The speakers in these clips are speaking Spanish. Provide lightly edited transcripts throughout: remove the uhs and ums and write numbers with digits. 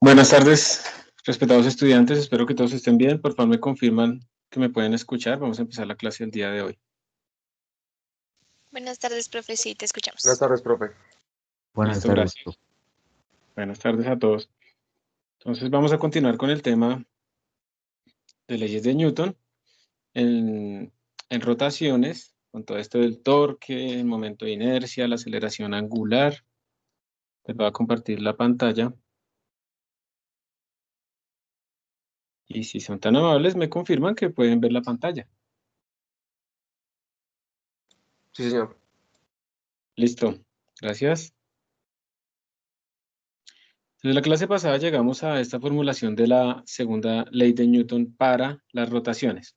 Buenas tardes, respetados estudiantes. Espero que todos estén bien. Por favor, me confirman que me pueden escuchar. Vamos a empezar la clase el día de hoy. Buenas tardes, profe. Sí, te escuchamos. Buenas tardes, profe. Buenas Listo, tardes. gracias. Buenas tardes a todos. Entonces, vamos a continuar con el tema de leyes de Newton en rotaciones, con todo esto del torque, el momento de inercia, la aceleración angular. Les voy a compartir la pantalla. Y si son tan amables, me confirman que pueden ver la pantalla. Sí, señor. Listo, gracias. En la clase pasada llegamos a esta formulación de la segunda ley de Newton para las rotaciones.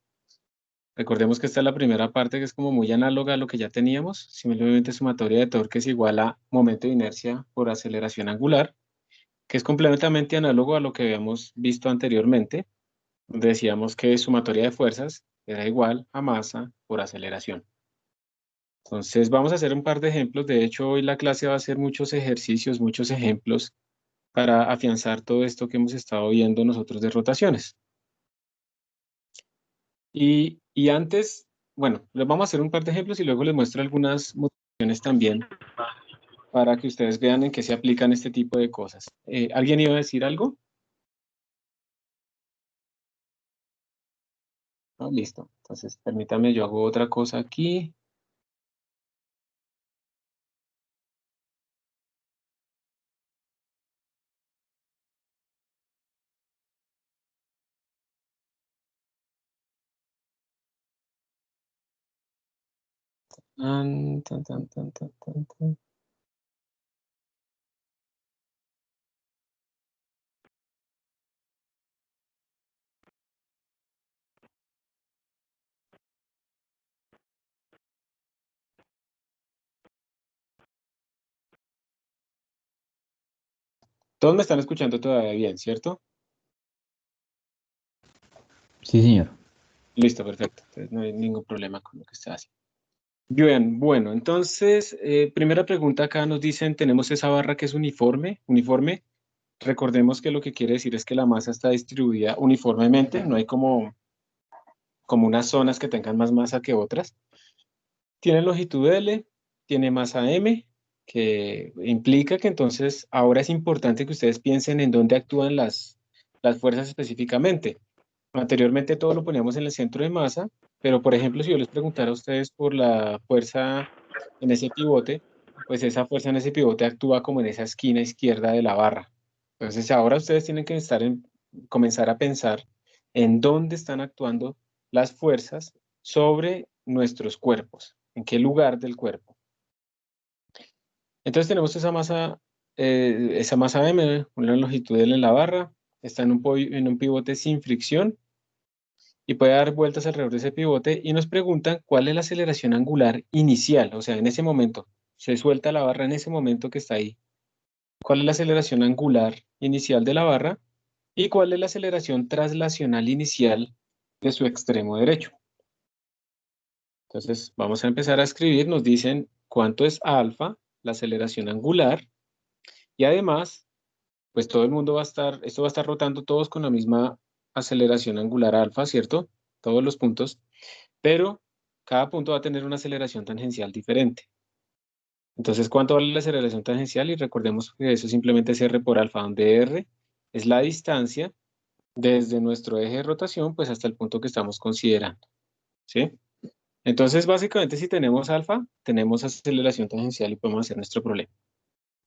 Recordemos que esta es la primera parte que es como muy análoga a lo que ya teníamos. Simplemente sumatoria de torque es igual a momento de inercia por aceleración angular, que es completamente análogo a lo que habíamos visto anteriormente, donde decíamos que sumatoria de fuerzas era igual a masa por aceleración. Entonces vamos a hacer un par de ejemplos. De hecho, hoy la clase va a hacer muchos ejercicios, muchos ejemplos para afianzar todo esto que hemos estado viendo nosotros de rotaciones. Y antes, bueno, les vamos a hacer un par de ejemplos y luego les muestro algunas motivaciones también para que ustedes vean en qué se aplican este tipo de cosas. ¿Alguien iba a decir algo? No, listo. Entonces, permítame, yo hago otra cosa aquí. Tan, tan, tan, tan, tan, tan, tan. Todos me están escuchando todavía bien, ¿cierto? Sí, señor. Listo, perfecto. Entonces no hay ningún problema con lo que está haciendo. Bien, bueno, entonces, primera pregunta acá nos dicen, tenemos esa barra que es uniforme. Recordemos que lo que quiere decir es que la masa está distribuida uniformemente, no hay como unas zonas que tengan más masa que otras. Tiene longitud L, tiene masa M, que implica que entonces ahora es importante que ustedes piensen en dónde actúan las fuerzas específicamente. Anteriormente todo lo poníamos en el centro de masa, pero por ejemplo, si yo les preguntara a ustedes por la fuerza en ese pivote, pues esa fuerza en ese pivote actúa como en esa esquina izquierda de la barra. Entonces ahora ustedes tienen que comenzar a pensar en dónde están actuando las fuerzas sobre nuestros cuerpos, en qué lugar del cuerpo. Entonces tenemos esa masa M, una longitud L en la barra, está en un pivote sin fricción y puede dar vueltas alrededor de ese pivote y nos preguntan cuál es la aceleración angular inicial, o sea, en ese momento, se suelta la barra en ese momento que está ahí. ¿Cuál es la aceleración angular inicial de la barra? ¿Y cuál es la aceleración traslacional inicial de su extremo derecho? Entonces, vamos a empezar a escribir. Nos dicen cuánto es alfa, la aceleración angular, y además, pues todo el mundo esto va a estar rotando todos con la misma aceleración angular alfa, ¿cierto? Todos los puntos, pero cada punto va a tener una aceleración tangencial diferente. Entonces, ¿cuánto vale la aceleración tangencial? Y recordemos que eso simplemente es R por alfa, donde R es la distancia desde nuestro eje de rotación, pues hasta el punto que estamos considerando, ¿sí? Entonces, básicamente, si tenemos alfa, tenemos aceleración tangencial y podemos hacer nuestro problema.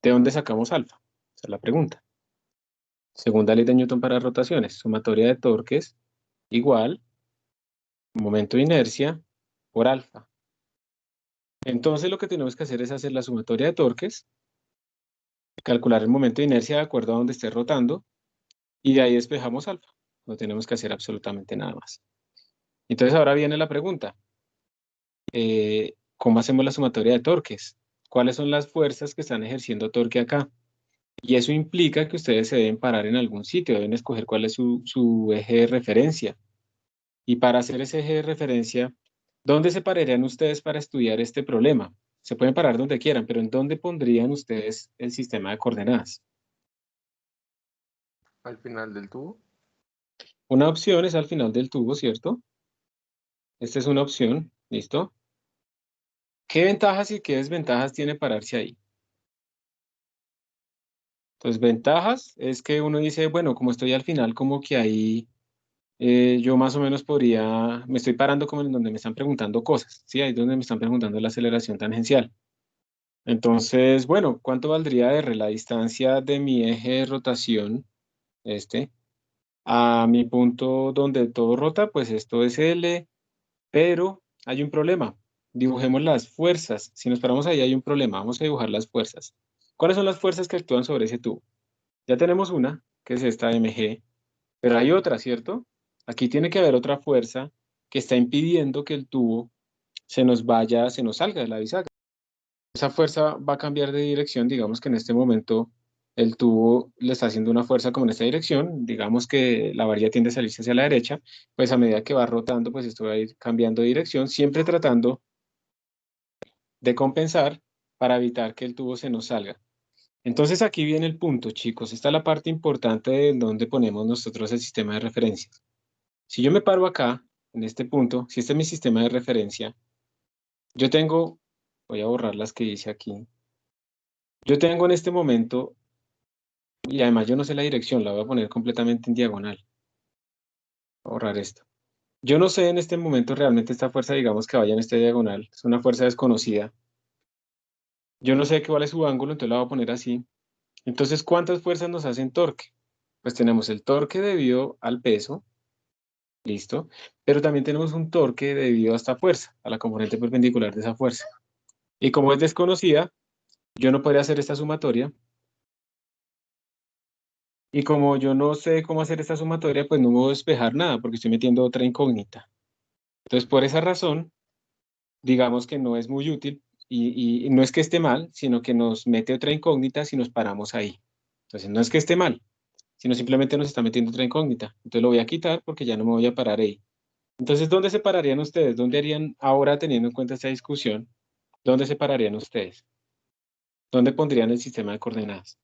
¿De dónde sacamos alfa? Esa es la pregunta. Segunda ley de Newton para rotaciones, sumatoria de torques igual momento de inercia por alfa. Entonces, lo que tenemos que hacer es hacer la sumatoria de torques, calcular el momento de inercia de acuerdo a donde esté rotando, y de ahí despejamos alfa. No tenemos que hacer absolutamente nada más. Entonces, ahora viene la pregunta. ¿Cómo hacemos la sumatoria de torques? ¿Cuáles son las fuerzas que están ejerciendo torque acá? Y eso implica que ustedes se deben parar en algún sitio, deben escoger cuál es su eje de referencia. Y para hacer ese eje de referencia, ¿dónde se pararían ustedes para estudiar este problema? Se pueden parar donde quieran, pero ¿en dónde pondrían ustedes el sistema de coordenadas? Al final del tubo. Una opción es al final del tubo, ¿cierto? Esta es una opción, ¿listo? ¿Qué ventajas y qué desventajas tiene pararse ahí? Entonces, ventajas es que uno dice, bueno, como estoy al final, como que ahí yo más o menos podría, me estoy parando como en donde me están preguntando cosas, ¿sí? Ahí es donde me están preguntando la aceleración tangencial. Entonces, bueno, ¿cuánto valdría R? La distancia de mi eje de rotación, este, a mi punto donde todo rota, pues esto es L, pero hay un problema. Dibujemos las fuerzas. Si nos paramos ahí hay un problema. Vamos a dibujar las fuerzas. ¿Cuáles son las fuerzas que actúan sobre ese tubo? Ya tenemos una, que es esta mg, pero hay otra, ¿cierto? Aquí tiene que haber otra fuerza que está impidiendo que el tubo se nos vaya, se nos salga de la bisagra. Esa fuerza va a cambiar de dirección, digamos que en este momento el tubo le está haciendo una fuerza como en esta dirección, digamos que la varilla tiende a salirse hacia la derecha, pues a medida que va rotando, pues esto va a ir cambiando de dirección, siempre tratando de compensar para evitar que el tubo se nos salga. Entonces aquí viene el punto, chicos, esta es la parte importante de donde ponemos nosotros el sistema de referencias. Si yo me paro acá, en este punto, si este es mi sistema de referencia, yo tengo, voy a borrar las que hice aquí, yo tengo en este momento, y además yo no sé la dirección, la voy a poner completamente en diagonal. Voy a borrar esto. Yo no sé en este momento realmente esta fuerza, digamos que vaya en esta diagonal, es una fuerza desconocida. Yo no sé cuál es su ángulo, entonces la voy a poner así. Entonces, ¿cuántas fuerzas nos hacen torque? Pues tenemos el torque debido al peso, listo, pero también tenemos un torque debido a esta fuerza, a la componente perpendicular de esa fuerza. Y como es desconocida, yo no podría hacer esta sumatoria. Y como yo no sé cómo hacer esta sumatoria, pues no me voy a despejar nada porque estoy metiendo otra incógnita. Entonces, por esa razón, digamos que no es muy útil y no es que esté mal, sino que nos mete otra incógnita si nos paramos ahí. Entonces, no es que esté mal, sino simplemente nos está metiendo otra incógnita. Entonces, lo voy a quitar porque ya no me voy a parar ahí. Entonces, ¿dónde se pararían ustedes? ¿Dónde harían ahora, teniendo en cuenta esta discusión, dónde se pararían ustedes? ¿Dónde pondrían el sistema de coordenadas?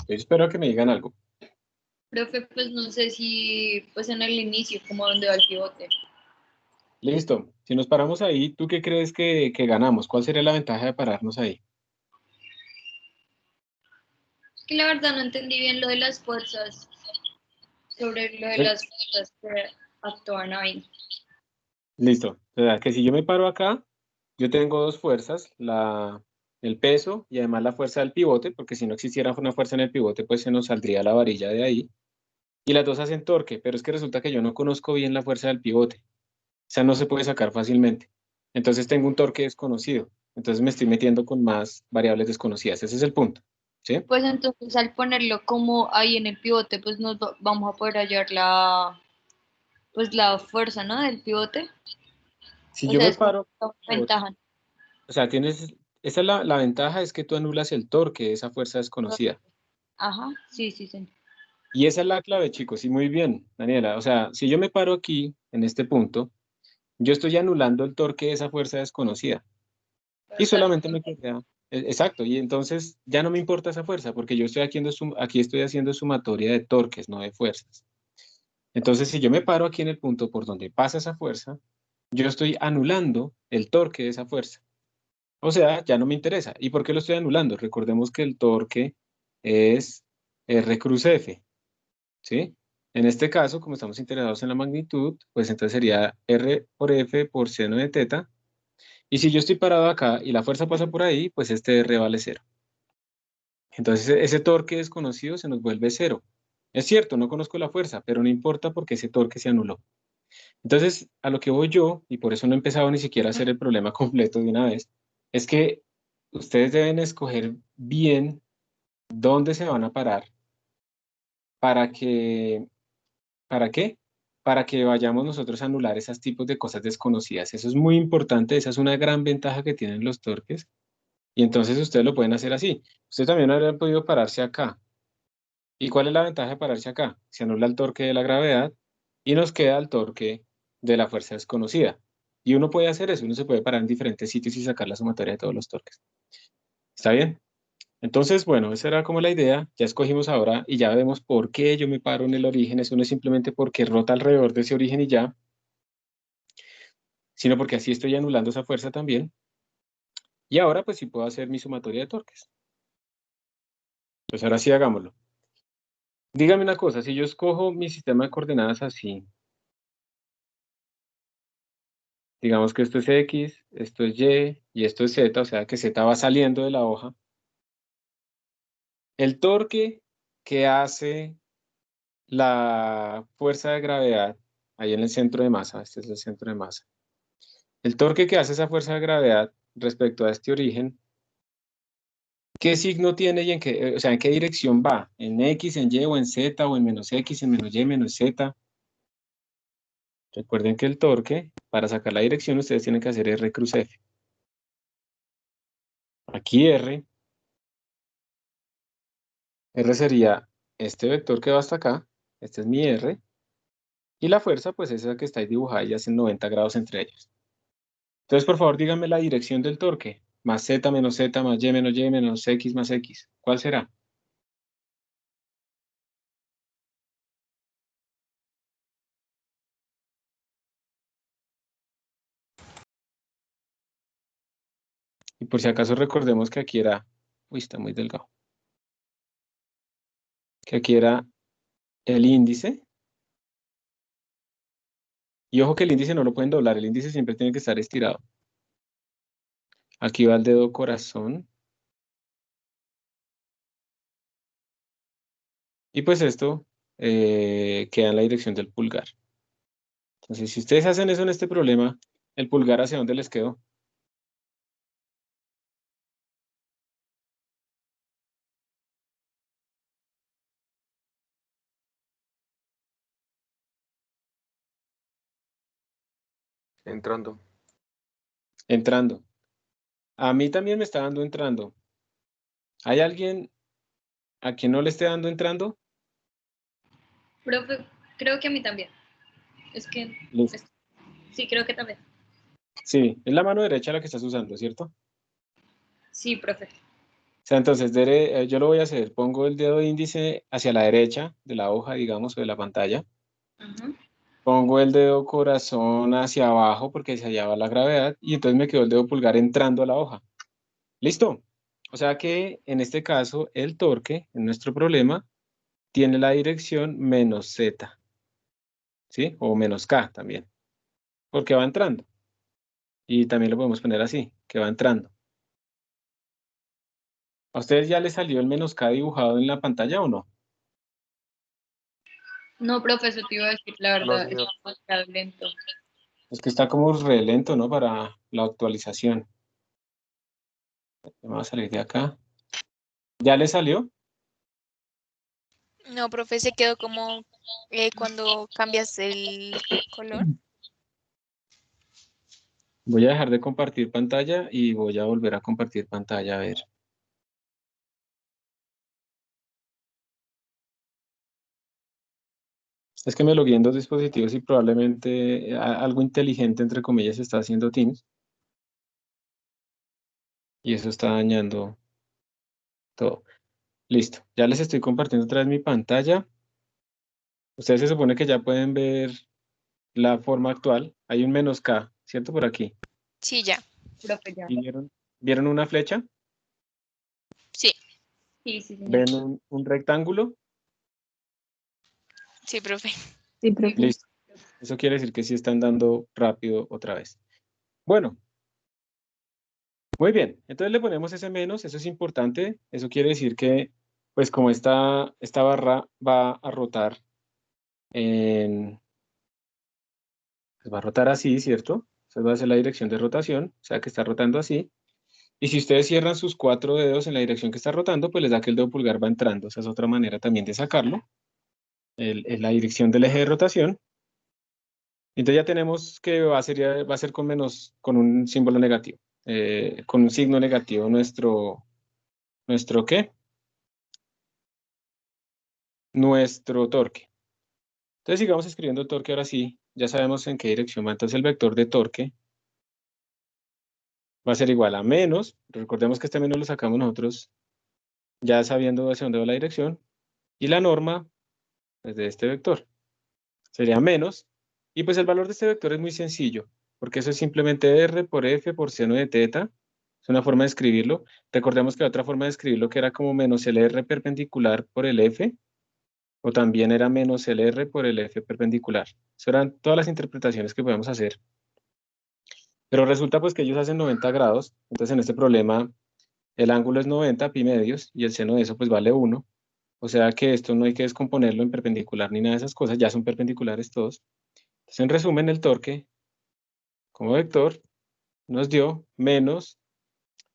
Yo espero que me digan algo. Profe, pues no sé si pues en el inicio, como donde va el pivote. Listo. Si nos paramos ahí, ¿tú qué crees que ganamos? ¿Cuál sería la ventaja de pararnos ahí? Es que la verdad no entendí bien lo de las fuerzas, sobre lo de Pues, las fuerzas que actúan ahí. listo. O sea, que si yo me paro acá, yo tengo dos fuerzas, el peso y además la fuerza del pivote, porque si no existiera una fuerza en el pivote, pues se nos saldría la varilla de ahí. Y las dos hacen torque, pero es que resulta que yo no conozco bien la fuerza del pivote. O sea, no se puede sacar fácilmente. Entonces tengo un torque desconocido. Entonces me estoy metiendo con más variables desconocidas. Ese es el punto. ¿Sí? Pues entonces al ponerlo como ahí en el pivote, pues vamos a poder hallar pues la fuerza, ¿no? Del pivote. Si O yo sea, me es como paro, una ventaja. o sea, esa es la ventaja, es que tú anulas el torque de esa fuerza desconocida. Ajá, sí, sí, sí. Y esa es la clave, chicos. Y muy bien, Daniela. O sea, si yo me paro aquí, en este punto, yo estoy anulando el torque de esa fuerza desconocida. Y solamente me queda. Exacto. Y entonces ya no me importa esa fuerza, porque yo estoy aquí estoy haciendo sumatoria de torques, no de fuerzas. Entonces, si yo me paro aquí en el punto por donde pasa esa fuerza, yo estoy anulando el torque de esa fuerza. O sea, ya no me interesa. ¿Y por qué lo estoy anulando? Recordemos que el torque es R cruz F, ¿sí? En este caso, como estamos interesados en la magnitud, pues entonces sería R por F por seno de teta. Y si yo estoy parado acá y la fuerza pasa por ahí, pues este R vale cero. Entonces ese torque desconocido se nos vuelve cero. Es cierto, no conozco la fuerza, pero no importa porque ese torque se anuló. Entonces, a lo que voy yo, y por eso no he empezado ni siquiera a hacer el problema completo de una vez, es que ustedes deben escoger bien dónde se van a parar para que, ¿para qué? Para que vayamos nosotros a anular esos tipos de cosas desconocidas. Eso es muy importante, esa es una gran ventaja que tienen los torques, Y entonces ustedes lo pueden hacer así. Ustedes también habrían podido pararse acá. ¿Y cuál es la ventaja de pararse acá? Se anula el torque de la gravedad y nos queda el torque de la fuerza desconocida. Y uno puede hacer eso, uno se puede parar en diferentes sitios y sacar la sumatoria de todos los torques. ¿Está bien? Entonces, bueno, esa era como la idea. Ya escogimos ahora y ya vemos por qué yo me paro en el origen. Eso no es simplemente porque rota alrededor de ese origen y ya, sino porque así estoy anulando esa fuerza también. Y ahora pues sí puedo hacer mi sumatoria de torques. Pues ahora sí hagámoslo. Dígame una cosa, si yo escojo mi sistema de coordenadas así, digamos que esto es X, esto es Y y esto es Z, o sea que Z va saliendo de la hoja, el torque que hace la fuerza de gravedad, ahí en el centro de masa, este es el centro de masa, el torque que hace esa fuerza de gravedad respecto a este origen, ¿qué signo tiene y en qué, o sea, en qué dirección va? ¿En X, en Y o en Z o en menos X, en menos Y, menos Z? Recuerden que el torque, para sacar la dirección, ustedes tienen que hacer R cruz F. Aquí R sería este vector que va hasta acá, este es mi R, y la fuerza, pues esa que está ahí dibujada y hacen 90 grados entre ellos. Entonces, por favor, díganme la dirección del torque, más Z menos Z, más Y menos X más X. ¿Cuál será? Y por si acaso recordemos que aquí era, uy, está muy delgado, que aquí era el índice. Y ojo que el índice no lo pueden doblar, el índice siempre tiene que estar estirado. Aquí va el dedo corazón. Y pues esto queda en la dirección del pulgar. Entonces, si ustedes hacen eso en este problema, ¿el pulgar hacia dónde les quedó? Entrando. Entrando. A mí también me está dando entrando. ¿Hay alguien a quien no le esté dando entrando? Profe, creo que a mí también. Es que, Listo. sí, creo que también. Sí, es la mano derecha la que estás usando, ¿cierto? Sí, profe. O sea, entonces yo lo voy a hacer. Pongo el dedo índice hacia la derecha de la hoja, digamos, o de la pantalla. Ujú. Pongo el dedo corazón hacia abajo porque hacia allá va la gravedad y entonces me quedó el dedo pulgar entrando a la hoja. ¿Listo? O sea que en este caso el torque, en nuestro problema, tiene la dirección menos Z, ¿sí? O menos K también, porque va entrando. Y también lo podemos poner así, que va entrando. ¿A ustedes ya les salió el menos K dibujado en la pantalla o no? No, profe, eso te iba a decir, la No, verdad, es señor. demasiado lento. Es que está como re lento, ¿no? Para la actualización. Vamos a salir de acá. ¿Ya les salió? No, profe, se quedó como cuando cambias el color. Voy a dejar de compartir pantalla y voy a volver a compartir pantalla a ver. Es que me logué en dos dispositivos y probablemente algo inteligente, entre comillas, está haciendo Teams. Y eso está dañando todo. Listo. Ya les estoy compartiendo otra vez mi pantalla. Ustedes se supone que ya pueden ver la forma actual. Hay un menos K, ¿cierto? Por aquí. Sí, ya. Profe, ya. ¿Y vieron una flecha? Sí, Sí, sí, señor. ¿Ven un rectángulo? sí, profe. Sí, profe. Listo. Eso quiere decir que sí están dando rápido otra vez. Bueno, muy bien. Entonces le ponemos ese menos, eso es importante. Eso quiere decir que, pues como esta barra va a rotar pues va a rotar así, ¿cierto? Esa va a ser la dirección de rotación, o sea que está rotando así. Y si ustedes cierran sus 4 dedos en la dirección que está rotando, pues les da que el dedo pulgar va entrando. Esa es otra manera también de sacarlo. Es la dirección del eje de rotación. Entonces ya tenemos que va a ser con un símbolo negativo. con un signo negativo ¿nuestro qué? Nuestro torque. Entonces sigamos escribiendo el torque ahora sí. Ya sabemos en qué dirección va. Entonces el vector de torque va a ser igual a menos. Recordemos que este menos lo sacamos nosotros ya sabiendo hacia dónde va la dirección. Y la norma pues, de este vector sería menos. Y pues el valor de este vector es muy sencillo, porque eso es simplemente R por F por seno de teta. Es una forma de escribirlo. Recordemos que la otra forma de escribirlo que era como menos el R perpendicular por el F, o también era menos el R por el F perpendicular. Eso eran todas las interpretaciones que podemos hacer. Pero resulta pues que ellos hacen 90 grados, entonces en este problema el ángulo es 90 pi medios y el seno de eso pues vale 1. O sea que esto no hay que descomponerlo en perpendicular ni nada de esas cosas, ya son perpendiculares todos. Entonces en resumen el torque como vector nos dio menos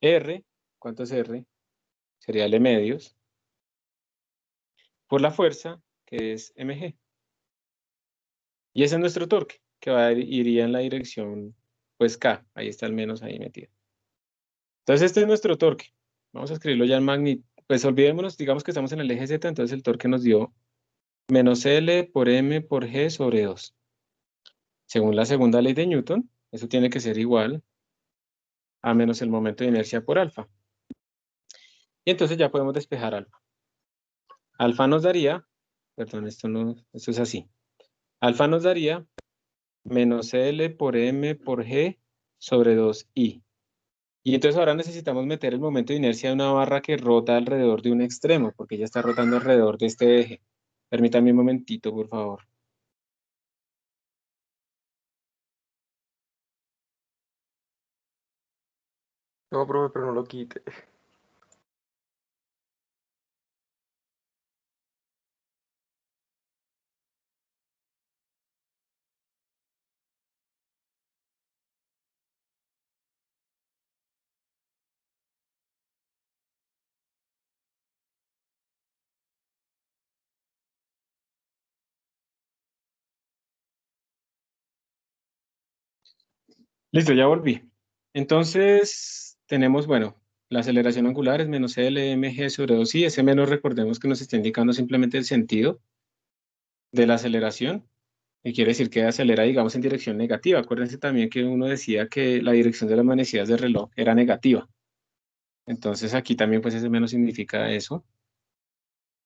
R, ¿cuánto es R? Sería L medios, por la fuerza que es mg. Y ese es nuestro torque, que iría en la dirección pues K, ahí está el menos ahí metido. Entonces este es nuestro torque. Vamos a escribirlo ya en magnitud. Pues olvidémonos, digamos que estamos en el eje Z, entonces el torque nos dio menos L por M por G sobre 2. Según la segunda ley de Newton, eso tiene que ser igual a menos el momento de inercia por alfa. Y entonces ya podemos despejar alfa. Alfa nos daría, perdón, esto es así. Alfa nos daría menos L por M por G sobre 2I. Y entonces ahora necesitamos meter el momento de inercia de una barra que rota alrededor de un extremo, porque ya está rotando alrededor de este eje. Permítanme un momentito, por favor. No, profe, pero no lo quite. Listo, ya volví. Entonces, tenemos, bueno, la aceleración angular es menos LmG sobre 2i. Ese menos, recordemos que nos está indicando simplemente el sentido de la aceleración, que quiere decir que acelera, digamos, en dirección negativa. Acuérdense también que uno decía que la dirección de las manecillas del reloj era negativa. Entonces, aquí también, pues, ese menos significa eso.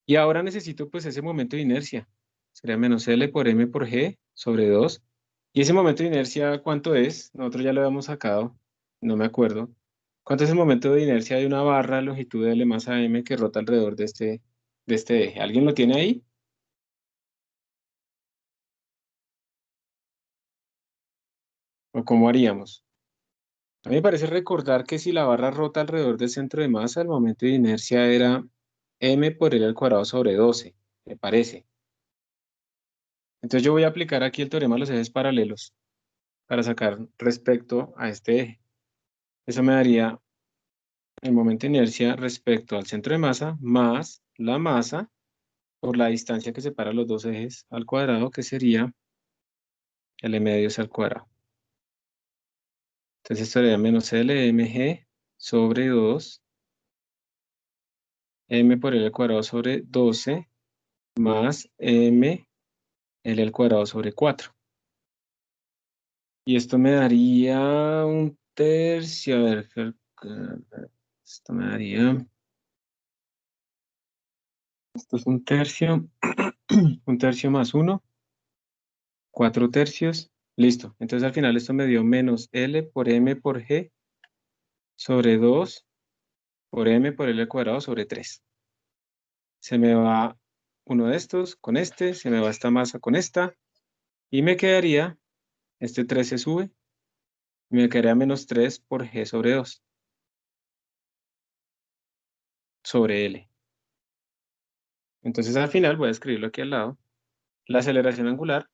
Y ahora necesito, pues, ese momento de inercia. Sería menos L por M por G sobre 2. ¿Y ese momento de inercia cuánto es? Nosotros ya lo habíamos sacado, no me acuerdo. ¿Cuánto es el momento de inercia de una barra longitud de L más AM que rota alrededor de este eje? ¿Alguien lo tiene ahí? ¿O cómo haríamos? A mí me parece recordar que si la barra rota alrededor del centro de masa, el momento de inercia era M por L al cuadrado sobre 12, me parece. Entonces yo voy a aplicar aquí el teorema de los ejes paralelos para sacar respecto a este eje. Eso me daría el momento de inercia respecto al centro de masa más la masa por la distancia que separa los dos ejes al cuadrado, que sería L medios al cuadrado. Entonces esto sería menos LmG sobre 2, m por L al cuadrado sobre 12, más m L al cuadrado sobre 4. Y esto me daría un tercio, a ver, esto me daría, esto es un tercio, un tercio más 1, 4 tercios, listo. Entonces al final esto me dio menos L por M por G sobre 2 por M por L al cuadrado sobre 3. Se me va uno de estos con este, se me va esta masa con esta, y me quedaría, este 3 se sube, me quedaría menos 3 por G sobre 2 sobre L. Entonces al final voy a escribirlo aquí al lado. La aceleración angular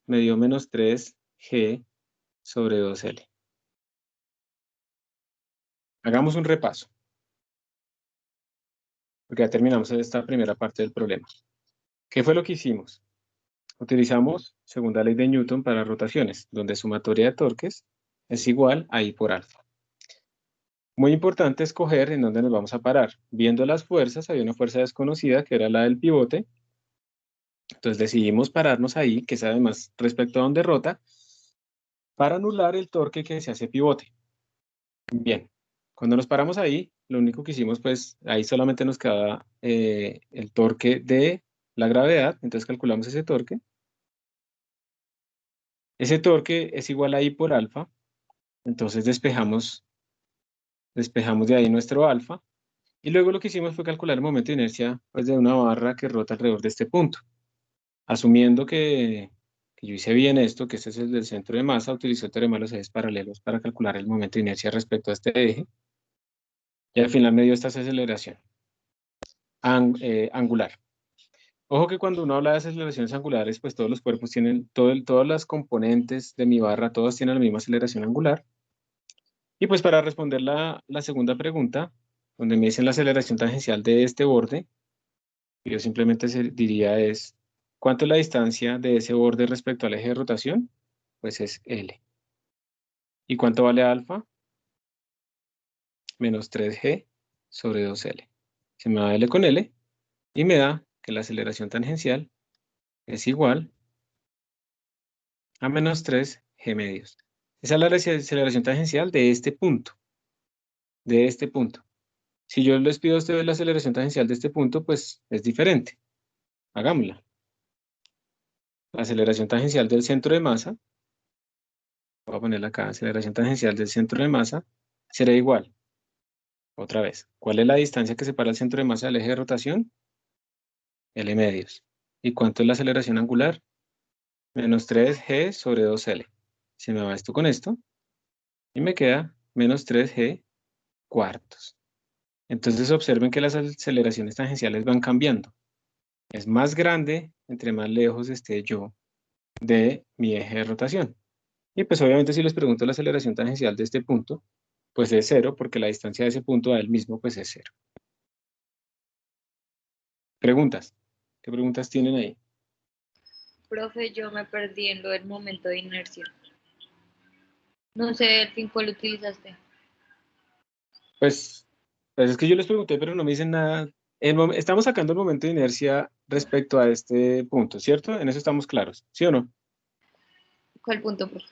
me dio menos 3G sobre 2L. Hagamos un repaso, porque ya terminamos esta primera parte del problema. ¿Qué fue lo que hicimos? Utilizamos segunda ley de Newton para rotaciones, donde sumatoria de torques es igual a I por alfa. Muy importante escoger en dónde nos vamos a parar. Viendo las fuerzas, había una fuerza desconocida que era la del pivote. Entonces decidimos pararnos ahí, que es además respecto a donde rota, para anular el torque que se hace pivote. Bien, cuando nos paramos ahí, lo único que hicimos, pues ahí solamente nos quedaba el torque de la gravedad, entonces calculamos ese torque. Ese torque es igual a I por alfa, entonces despejamos de ahí nuestro alfa, y luego lo que hicimos fue calcular el momento de inercia pues, de una barra que rota alrededor de este punto. Asumiendo que yo hice bien esto, que este es el del centro de masa, utilicé el teorema de los ejes paralelos para calcular el momento de inercia respecto a este eje, y al final me dio esta aceleración angular. Ojo que cuando uno habla de aceleraciones angulares, pues todos los cuerpos tienen, todas las componentes de mi barra, todas tienen la misma aceleración angular. Y pues para responder la segunda pregunta, donde me dicen la aceleración tangencial de este borde, yo simplemente diría es, ¿cuánto es la distancia de ese borde respecto al eje de rotación? Pues es L. ¿Y cuánto vale alfa? Menos 3G sobre 2L. Se me va L con L y me da que la aceleración tangencial es igual a menos 3G medios. Esa es la aceleración tangencial de este punto. De este punto. Si yo les pido a ustedes la aceleración tangencial de este punto, pues es diferente. Hagámosla. La aceleración tangencial del centro de masa, voy a ponerla acá, aceleración tangencial del centro de masa, será igual. Otra vez, ¿cuál es la distancia que separa el centro de masa del eje de rotación? L medios. ¿Y cuánto es la aceleración angular? Menos 3G sobre 2L. Se me va esto con esto y me queda menos 3G cuartos. Entonces observen que las aceleraciones tangenciales van cambiando. Es más grande entre más lejos esté yo de mi eje de rotación. Y pues obviamente si les pregunto la aceleración tangencial de este punto, pues es cero, porque la distancia de ese punto a él mismo pues es cero. Preguntas. ¿Qué preguntas tienen ahí? Profe, yo me perdí en lo del momento de inercia. No sé, al fin, ¿cuál utilizaste? Pues es que yo les pregunté, pero no me dicen nada. Estamos sacando el momento de inercia respecto a este punto, ¿cierto? En eso estamos claros, ¿sí o no? ¿Cuál punto, profe?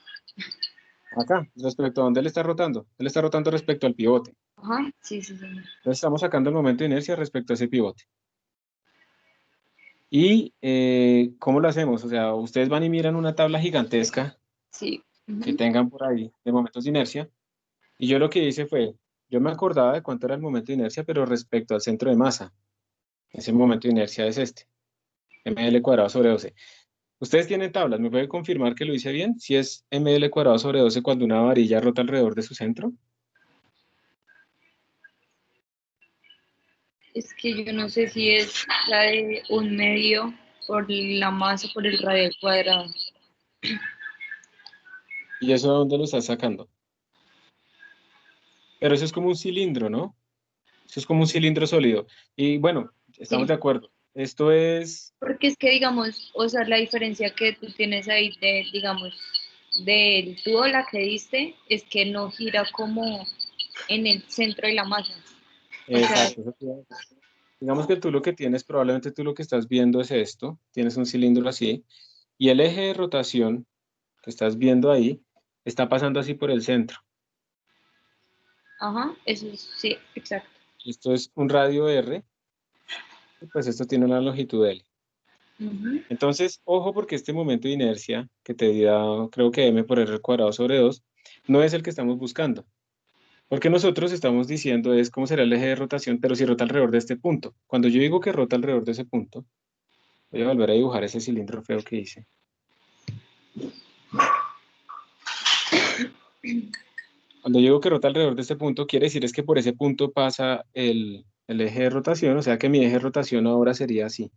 Acá, respecto a dónde él está rotando. Él está rotando respecto al pivote. Ajá, sí, sí, sí. Entonces estamos sacando el momento de inercia respecto a ese pivote. ¿Y cómo lo hacemos? O sea, ustedes van y miran una tabla gigantesca Sí. que Ujú. tengan por ahí de momentos de inercia. Y yo lo que hice fue, yo me acordaba de cuánto era el momento de inercia, pero respecto al centro de masa. Ese momento de inercia es este, ml cuadrado sobre 12. Ustedes tienen tablas, ¿me pueden confirmar que lo hice bien? Si es ml cuadrado sobre 12 cuando una varilla rota alrededor de su centro. Es que yo no sé si es la de 1/2 por la masa por el radio al cuadrado. ¿Y eso de dónde lo estás sacando? Pero eso es como un cilindro, ¿no? Eso es como un cilindro sólido. Y bueno, estamos de Sí, acuerdo. Esto es, porque es que, digamos, o sea, la diferencia que tú tienes ahí de, digamos, del tubo, la que diste, es que no gira como en el centro de la masa. O sea, exacto. Digamos que tú lo que tienes, probablemente tú lo que estás viendo es esto. Tienes un cilindro así. Y el eje de rotación que estás viendo ahí está pasando así por el centro. ajá, eso es, sí, exacto. Esto es un radio R. Y pues esto tiene una longitud L. Ujú. Entonces, ojo porque este momento de inercia que te da, creo que m por r cuadrado sobre 2, no es el que estamos buscando. Porque nosotros estamos diciendo es cómo será el eje de rotación, pero si rota alrededor de este punto. Cuando yo digo que rota alrededor de ese punto, voy a volver a dibujar ese cilindro feo que hice. Cuando yo digo que rota alrededor de este punto, quiere decir es que por ese punto pasa el eje de rotación, o sea que mi eje de rotación ahora sería así.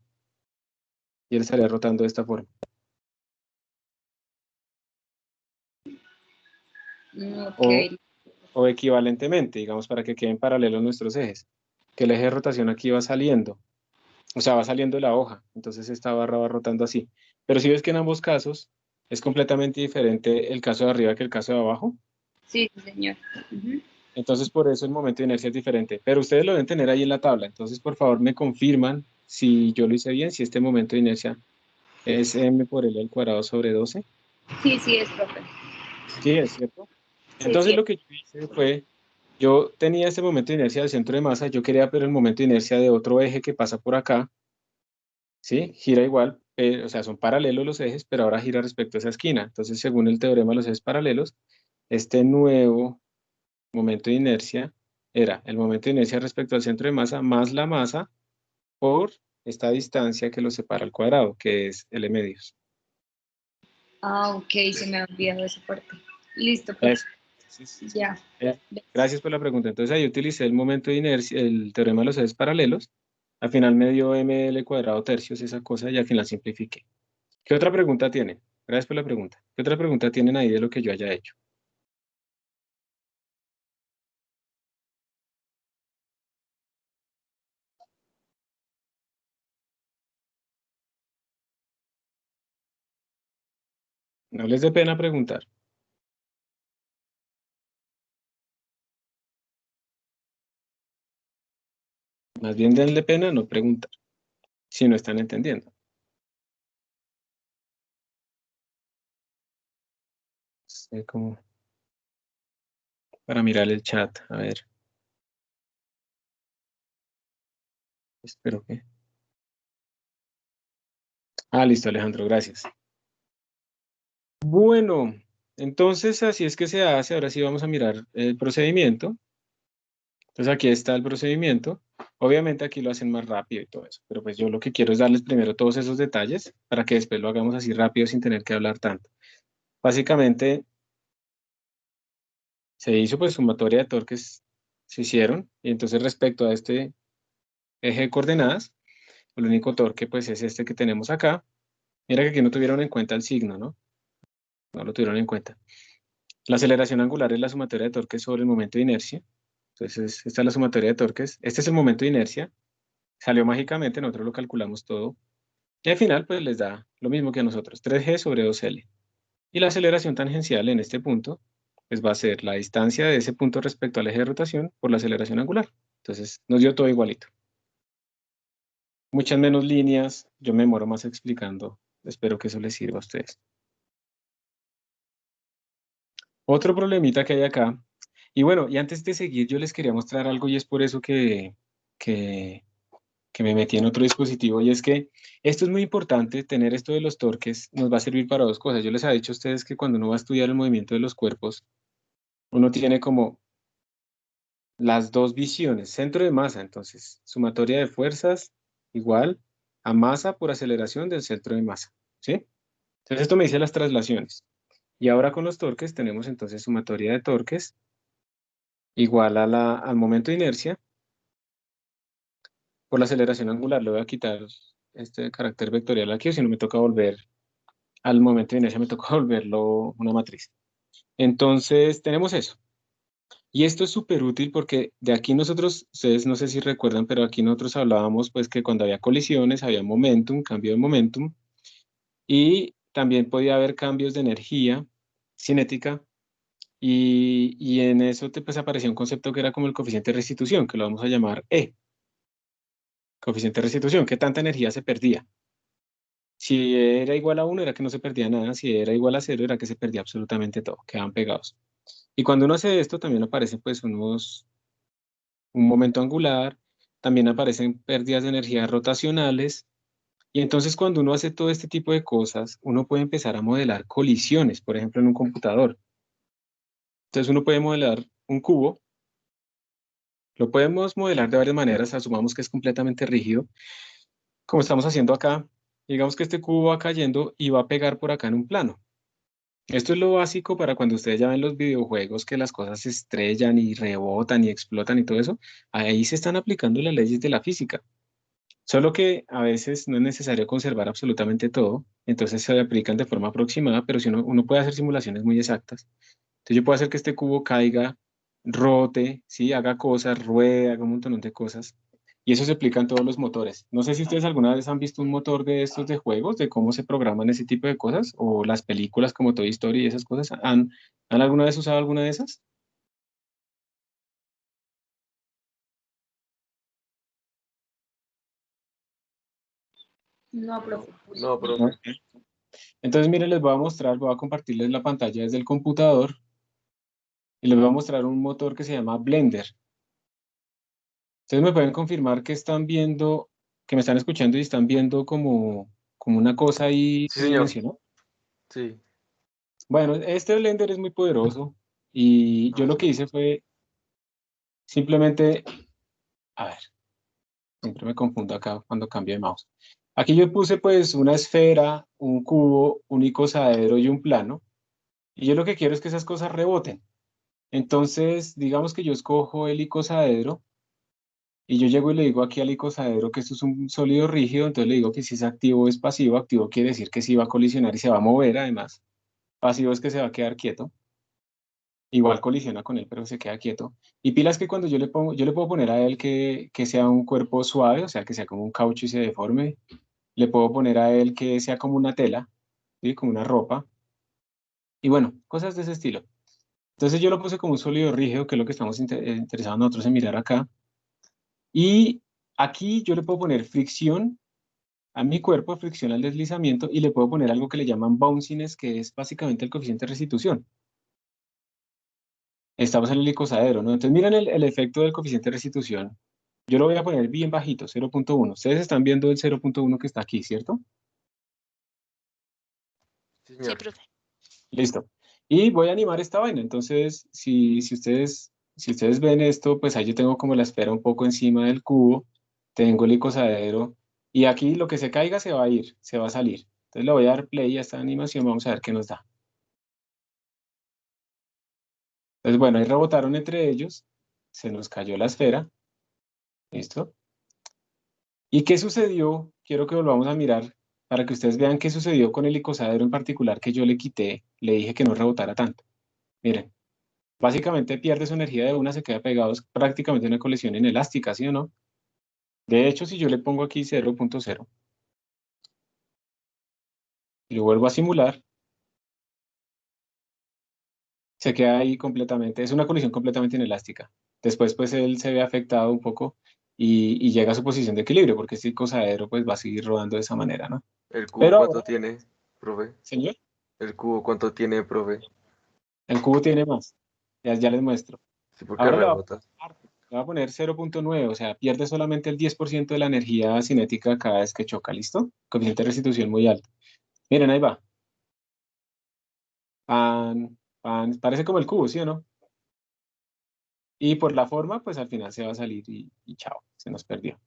Y él estaría rotando de esta forma. Ok, O o equivalentemente, digamos, para que queden paralelos nuestros ejes, que el eje de rotación aquí va saliendo, o sea, va saliendo de la hoja, entonces esta barra va rotando así. Pero si ves que en ambos casos es completamente diferente el caso de arriba que el caso de abajo, sí, sí, señor. Ujú. Entonces, por eso el momento de inercia es diferente. Pero ustedes lo deben tener ahí en la tabla. Entonces, por favor, me confirman si yo lo hice bien, si este momento de inercia es m por L al cuadrado sobre 12. Sí, es, profe. Sí, es cierto. Sí, Entonces, sí. lo que yo hice fue, yo tenía este momento de inercia del centro de masa, yo quería ver el momento de inercia de otro eje que pasa por acá, ¿sí? Gira igual, o sea, son paralelos los ejes, pero ahora gira respecto a esa esquina. Entonces, según el teorema de los ejes paralelos, este nuevo momento de inercia era el momento de inercia respecto al centro de masa más la masa por esta distancia que lo separa al cuadrado, que es L medios. Ok, se me ha olvidado esa parte. Listo, profe. Eso. Entonces, Ya. gracias por la pregunta. Entonces ahí utilicé el momento de inercia, el teorema de los ejes paralelos. Al final me dio ml cuadrado tercios esa cosa y al final simplifiqué. ¿Qué otra pregunta tienen? Gracias por la pregunta. ¿Qué otra pregunta tienen ahí de lo que yo haya hecho? No les dé pena preguntar. Más bien denle pena no preguntar, si no están entendiendo. Sé cómo para mirar el chat, a ver. Espero que. Ah, listo, Alejandro, gracias. Bueno, entonces así es que se hace. Ahora sí vamos a mirar el procedimiento. Entonces aquí está el procedimiento. Obviamente aquí lo hacen más rápido y todo eso, pero pues yo lo que quiero es darles primero todos esos detalles para que después lo hagamos así rápido sin tener que hablar tanto. Básicamente se hizo pues sumatoria de torques, se hicieron, y entonces respecto a este eje de coordenadas, el único torque pues es este que tenemos acá. Mira que aquí no tuvieron en cuenta el signo, ¿no? No lo tuvieron en cuenta. La aceleración angular es la sumatoria de torques sobre el momento de inercia. Entonces, esta es la sumatoria de torques. Este es el momento de inercia. Salió mágicamente, nosotros lo calculamos todo. Y al final, pues les da lo mismo que a nosotros, 3G sobre 2L. Y la aceleración tangencial en este punto, pues va a ser la distancia de ese punto respecto al eje de rotación por la aceleración angular. Entonces, nos dio todo igualito. Muchas menos líneas, yo me demoro más explicando. Espero que eso les sirva a ustedes. Otro problemita que hay acá. Y bueno, y antes de seguir, yo les quería mostrar algo y es por eso que, que me metí en otro dispositivo. Y es que esto es muy importante, tener esto de los torques nos va a servir para dos cosas. Yo les había dicho a ustedes que cuando uno va a estudiar el movimiento de los cuerpos, uno tiene como las dos visiones, centro de masa, entonces, sumatoria de fuerzas igual a masa por aceleración del centro de masa, ¿sí? Entonces esto me dice las traslaciones. Y ahora con los torques tenemos entonces sumatoria de torques igual a al momento de inercia por la aceleración angular. Le voy a quitar este carácter vectorial aquí, o si no me toca volver al momento de inercia, me toca volverlo una matriz. Entonces tenemos eso. Y esto es súper útil porque de aquí nosotros, ustedes no sé si recuerdan, pero aquí nosotros hablábamos pues que cuando había colisiones había momentum, cambio de momentum, y también podía haber cambios de energía cinética, y en eso pues aparecía un concepto que era como el coeficiente de restitución, que lo vamos a llamar E, coeficiente de restitución, qué tanta energía se perdía. Si era igual a 1 era que no se perdía nada, si era igual a 0 era que se perdía absolutamente todo, quedaban pegados. Y cuando uno hace esto también aparecen pues un momento angular, también aparecen pérdidas de energía rotacionales, y entonces cuando uno hace todo este tipo de cosas, uno puede empezar a modelar colisiones, por ejemplo, en un computador. Entonces uno puede modelar un cubo, lo podemos modelar de varias maneras, asumamos que es completamente rígido, como estamos haciendo acá. Digamos que este cubo va cayendo y va a pegar por acá en un plano. Esto es lo básico para cuando ustedes ya ven los videojuegos que las cosas se estrellan y rebotan y explotan y todo eso. Ahí se están aplicando las leyes de la física. Solo que a veces no es necesario conservar absolutamente todo, entonces se aplican de forma aproximada, pero si uno puede hacer simulaciones muy exactas. Entonces yo puedo hacer que este cubo caiga, rote, ¿sí? Haga cosas, ruede, haga un montón de cosas. Y eso se aplica en todos los motores. No sé si ustedes alguna vez han visto un motor de estos de juegos, de cómo se programan ese tipo de cosas, o las películas como Toy Story y esas cosas. ¿Han alguna vez usado alguna de esas? No, profe. No, profe. Entonces, miren, les voy a mostrar, voy a compartirles la pantalla desde el computador y les voy a mostrar un motor que se llama Blender. Ustedes me pueden confirmar que están viendo, que me están escuchando y están viendo como una cosa ahí Sí, señor. tridimensional. Sí. Bueno, este Blender es muy poderoso y yo lo que hice fue simplemente, a ver, siempre me confundo acá cuando cambio de mouse. Aquí yo puse pues una esfera, un cubo, un icosaedro y un plano. Y yo lo que quiero es que esas cosas reboten. Entonces, digamos que yo escojo el icosaedro y yo llego y le digo aquí al icosaedro que esto es un sólido rígido, entonces le digo que si es activo o es pasivo. Activo quiere decir que sí va a colisionar y se va a mover además. Pasivo es que se va a quedar quieto. Igual colisiona con él, pero se queda quieto. Y pilas que cuando yo le pongo, yo le puedo poner a él que sea un cuerpo suave, o sea, que sea como un caucho y se deforme. Le puedo poner a él que sea como una tela, ¿sí? Como una ropa. Y bueno, cosas de ese estilo. Entonces yo lo puse como un sólido rígido, que es lo que estamos interesados nosotros en mirar acá. Y aquí yo le puedo poner fricción a mi cuerpo, fricción al deslizamiento, y le puedo poner algo que le llaman bounciness, que es básicamente el coeficiente de restitución. Estamos en el icosaedro, ¿no? Entonces miren el efecto del coeficiente de restitución. Yo lo voy a poner bien bajito, 0.1. Ustedes están viendo el 0.1 que está aquí, ¿cierto? Sí, Sí, señor. profe. Listo. Y voy a animar esta vaina. Entonces, si ustedes ven esto, pues ahí yo tengo como la esfera un poco encima del cubo, tengo el icosaedro, y aquí lo que se caiga se va a ir, se va a salir. Entonces le voy a dar play a esta animación, vamos a ver qué nos da. Entonces, bueno, ahí rebotaron entre ellos, se nos cayó la esfera, ¿listo? ¿Y qué sucedió? Quiero que volvamos a mirar para que ustedes vean qué sucedió con el icosaedro en particular que yo le quité, le dije que no rebotara tanto. Miren. Básicamente pierde su energía de una, se queda pegado, es prácticamente una colisión inelástica, ¿sí o no? De hecho, si yo le pongo aquí 0.0 y lo vuelvo a simular, se queda ahí completamente, es una colisión completamente inelástica. Después, pues él se ve afectado un poco y llega a su posición de equilibrio, porque este icosaedro pues va a seguir rodando de esa manera, ¿no? ¿El cubo Pero cuánto ahora, tiene, profe? señor, ¿El cubo cuánto tiene, profe? el cubo tiene más, ya les muestro. Sí, porque Ahora rebota. le voy a poner 0.9, o sea, pierde solamente el 10% de la energía cinética cada vez que choca, ¿listo? Coeficiente de restitución muy alto. Miren, ahí va. Pan, pan, parece como el cubo, ¿sí o no? Y por la forma, pues al final se va a salir y chao, se nos perdió.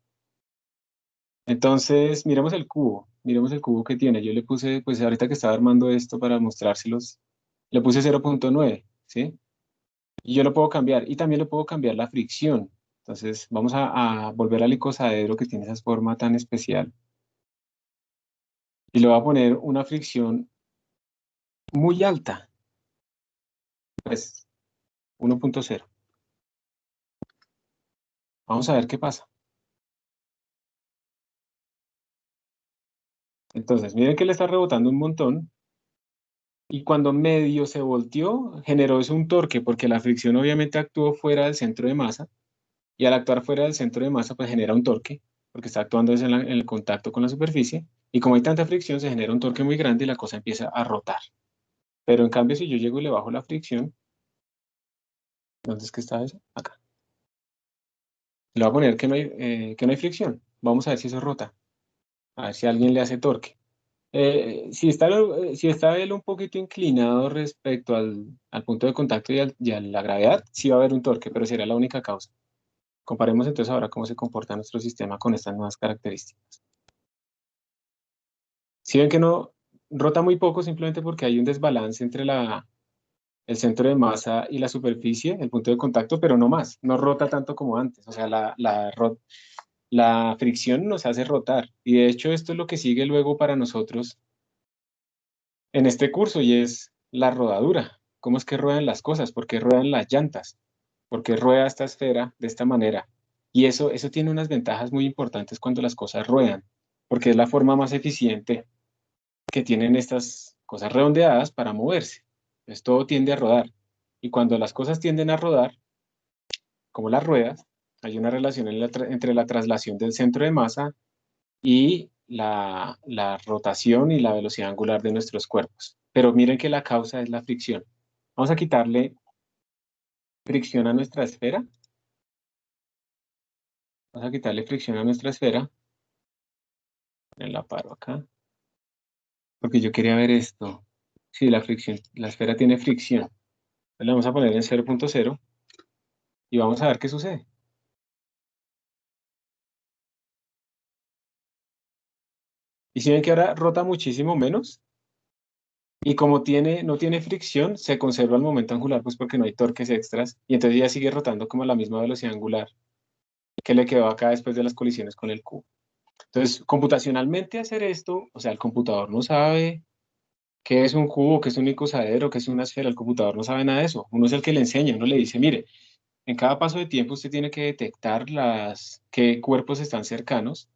Entonces, miremos el cubo que tiene. Yo le puse, pues ahorita que estaba armando esto para mostrárselos, le puse 0.9, ¿sí? Y yo lo puedo cambiar. Y también le puedo cambiar la fricción. Entonces, vamos a volver al icosaedro que tiene esa forma tan especial. Y le voy a poner una fricción muy alta, pues 1.0. Vamos a ver qué pasa. Entonces, miren que le está rebotando un montón. Y cuando medio se volteó, generó eso un torque, porque la fricción obviamente actuó fuera del centro de masa, y al actuar fuera del centro de masa, pues genera un torque, porque está actuando desde en el contacto con la superficie, y como hay tanta fricción, se genera un torque muy grande y la cosa empieza a rotar. Pero en cambio, si yo llego y le bajo la fricción, ¿dónde es que está eso? Acá. Le voy a poner que no hay fricción. Vamos a ver si eso rota. A ver si alguien le hace torque. Si está él un poquito inclinado respecto al punto de contacto y a la gravedad, sí va a haber un torque, pero será la única causa. Comparemos entonces ahora cómo se comporta nuestro sistema con estas nuevas características. Si ven que no rota muy poco simplemente porque hay un desbalance entre el centro de masa y la superficie, el punto de contacto, pero no más, no rota tanto como antes. O sea, la fricción nos hace rotar. Y de hecho esto es lo que sigue luego para nosotros en este curso y es la rodadura. ¿Cómo es que ruedan las cosas? ¿Por qué ruedan las llantas? ¿Por qué rueda esta esfera de esta manera? Y eso tiene unas ventajas muy importantes cuando las cosas ruedan, porque es la forma más eficiente que tienen estas cosas redondeadas para moverse. Entonces todo tiende a rodar. Y cuando las cosas tienden a rodar, como las ruedas, hay una relación entre la traslación del centro de masa y la rotación y la velocidad angular de nuestros cuerpos. Pero miren que la causa es la fricción. Vamos a quitarle fricción a nuestra esfera. Vamos a quitarle fricción a nuestra esfera. La paro acá. Porque yo quería ver esto. Sí, la fricción. La esfera tiene fricción. Entonces la vamos a poner en 0.0 y vamos a ver qué sucede. Y si ven que ahora rota muchísimo menos, y como no tiene fricción, se conserva el momento angular, pues porque no hay torques extras, y entonces ya sigue rotando como a la misma velocidad angular que le quedó acá después de las colisiones con el cubo. Entonces, computacionalmente hacer esto, o sea, el computador no sabe qué es un cubo, qué es un icosaedro, qué es una esfera, el computador no sabe nada de eso. Uno es el que le enseña, uno le dice, mire, en cada paso de tiempo usted tiene que detectar qué cuerpos están cercanos,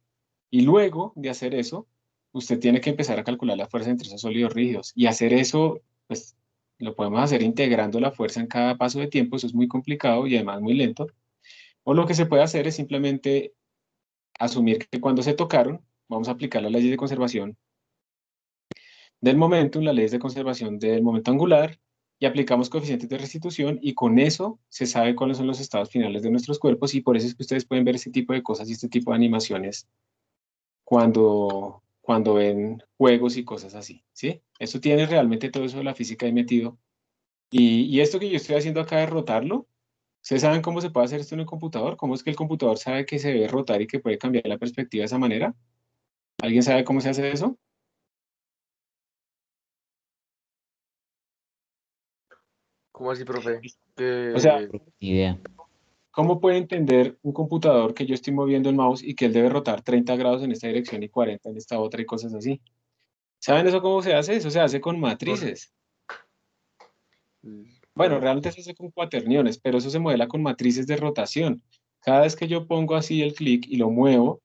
y luego de hacer eso, usted tiene que empezar a calcular la fuerza entre esos sólidos rígidos. Y hacer eso, pues, lo podemos hacer integrando la fuerza en cada paso de tiempo. Eso es muy complicado y además muy lento. O lo que se puede hacer es simplemente asumir que cuando se tocaron, vamos a aplicar las leyes de conservación del momento, las leyes de conservación del momento angular, y aplicamos coeficientes de restitución, y con eso se sabe cuáles son los estados finales de nuestros cuerpos, y por eso es que ustedes pueden ver este tipo de cosas y este tipo de animaciones cuando ven juegos y cosas así, ¿sí? Eso tiene realmente todo eso de la física ahí metido. Y esto que yo estoy haciendo acá de rotarlo, ¿ustedes saben cómo se puede hacer esto en el computador? ¿Cómo es que el computador sabe que se debe rotar y que puede cambiar la perspectiva de esa manera? ¿Alguien sabe cómo se hace eso? ¿Cómo así, profe? O sea, Ni idea. ¿cómo puede entender un computador que yo estoy moviendo el mouse y que él debe rotar 30 grados en esta dirección y 40 en esta otra y cosas así? ¿Saben eso cómo se hace? Eso se hace con matrices. Bueno, Bueno, realmente se hace con cuaterniones, pero eso se modela con matrices de rotación. Cada vez que yo pongo así el clic y lo muevo,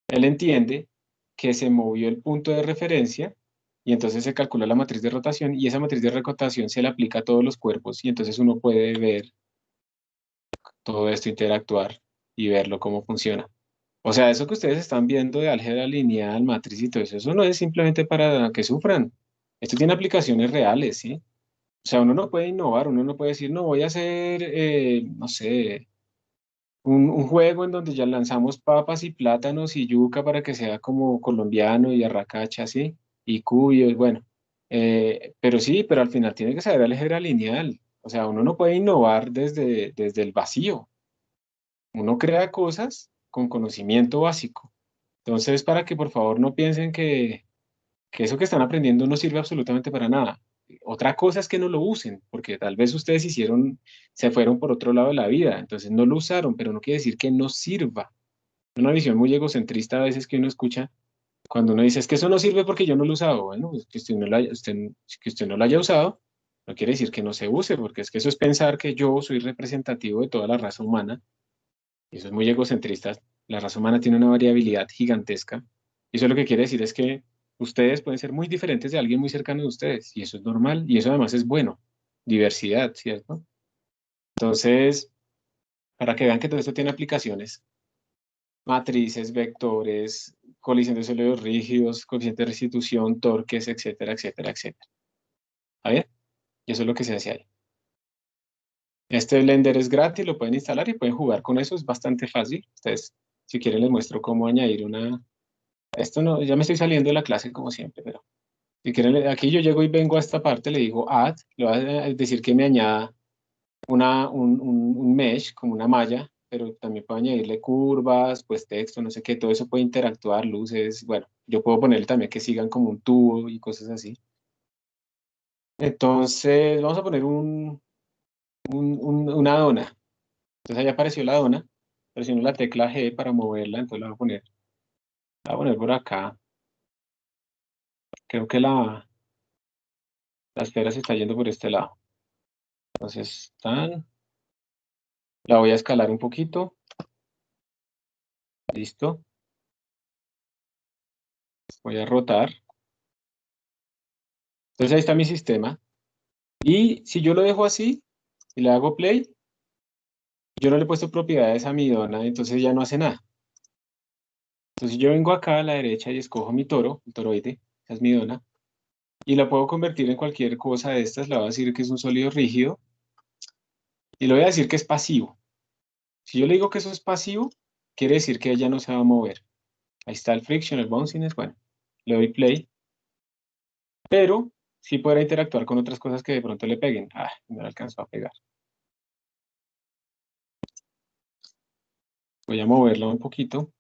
él entiende que se movió el punto de referencia y entonces se calcula la matriz de rotación, y esa matriz de rotación se le aplica a todos los cuerpos, y entonces uno puede ver todo esto interactuar y verlo cómo funciona. O sea, eso que ustedes están viendo de álgebra lineal, matriz y todo eso, eso no es simplemente para que sufran. Esto tiene aplicaciones reales, ¿sí? O sea, uno no puede innovar, uno no puede decir, no, voy a hacer, no sé, un juego en donde ya lanzamos papas y plátanos y yuca para que sea como colombiano y arracacha, ¿sí? Y cuyos, bueno. Pero sí, pero al final tiene que saber álgebra lineal. O sea, uno no puede innovar desde el vacío. Uno crea cosas con conocimiento básico. Entonces, para que por favor no piensen que eso que están aprendiendo no sirve absolutamente para nada. Otra cosa es que no lo usen, porque tal vez ustedes se fueron por otro lado de la vida, entonces no lo usaron, pero no quiere decir que no sirva. Es una visión muy egocentrista a veces que uno escucha cuando uno dice, es que eso no sirve porque yo no lo he usado. Bueno, pues que que usted no lo haya usado, no quiere decir que no se use, porque es que eso es pensar que yo soy representativo de toda la raza humana, y eso es muy egocentrista. La raza humana tiene una variabilidad gigantesca, y eso lo que quiere decir es que ustedes pueden ser muy diferentes de alguien muy cercano de ustedes, y eso es normal, y eso además es bueno, diversidad, ¿cierto? Entonces, para que vean que todo esto tiene aplicaciones, matrices, vectores, colisión de sólidos rígidos, coeficiente de restitución, torques, etcétera, etcétera, etcétera. ¿A ver? Y eso es lo que se hace ahí. Este Blender es gratis, lo pueden instalar y pueden jugar con eso, es bastante fácil. Ustedes, si quieren, les muestro cómo añadir una. Esto no, ya me estoy saliendo de la clase como siempre, pero si quieren, aquí yo llego y vengo a esta parte, le digo add, le voy a decir que me añada un mesh, como una malla, pero también puedo añadirle curvas, pues texto, no sé qué, todo eso puede interactuar, luces, bueno, yo puedo ponerle también que sigan como un tubo y cosas así. Entonces, vamos a poner una dona. Entonces ahí apareció la dona, presiono la tecla G para moverla, entonces la voy a poner por acá. Creo que la esfera se está yendo por este lado. Entonces, la voy a escalar un poquito. Listo. Voy a rotar. Entonces ahí está mi sistema. Y si yo lo dejo así y le hago play, yo no le he puesto propiedades a mi dona, entonces ya no hace nada. Entonces yo vengo acá a la derecha y escojo mi toro, el toroide, esa es mi dona, y la puedo convertir en cualquier cosa de estas. Le voy a decir que es un sólido rígido y le voy a decir que es pasivo. Si yo le digo que eso es pasivo, quiere decir que ella no se va a mover. Ahí está el friction, el bounciness, bueno, le doy play, pero sí podrá interactuar con otras cosas que de pronto le peguen. Ah, no le alcanzó a pegar. Voy a moverla un poquito,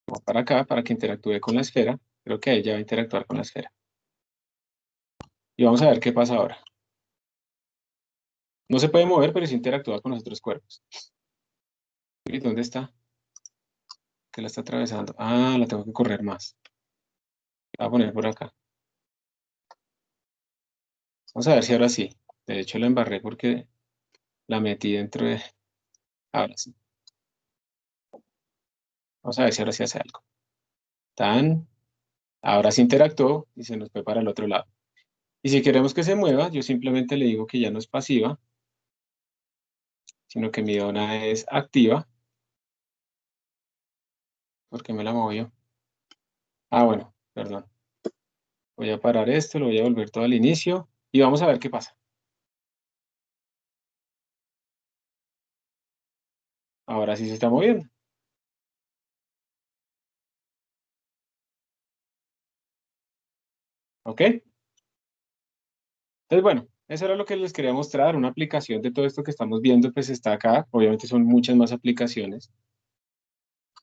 como para acá, para que interactúe con la esfera. Creo que ella va a interactuar con la esfera. Y vamos a ver qué pasa ahora. No se puede mover, pero sí interactúa con los otros cuerpos. ¿Y dónde está? ¿Qué la está atravesando? Ah, la tengo que correr más. La voy a poner por acá. Vamos a ver si ahora sí. De hecho, la embarré porque la metí dentro de... Ahora sí. Vamos a ver si ahora sí hace algo. Tan. Ahora sí interactuó y se nos fue para el otro lado. Y si queremos que se mueva, yo simplemente le digo que ya no es pasiva, sino que mi dona es activa. ¿Por qué me la movió? Ah, bueno, perdón. Voy a parar esto, lo voy a volver todo al inicio y vamos a ver qué pasa. Ahora sí se está moviendo. ¿Ok? Entonces, bueno, eso era lo que les quería mostrar, una aplicación de todo esto que estamos viendo, pues está acá. Obviamente son muchas más aplicaciones,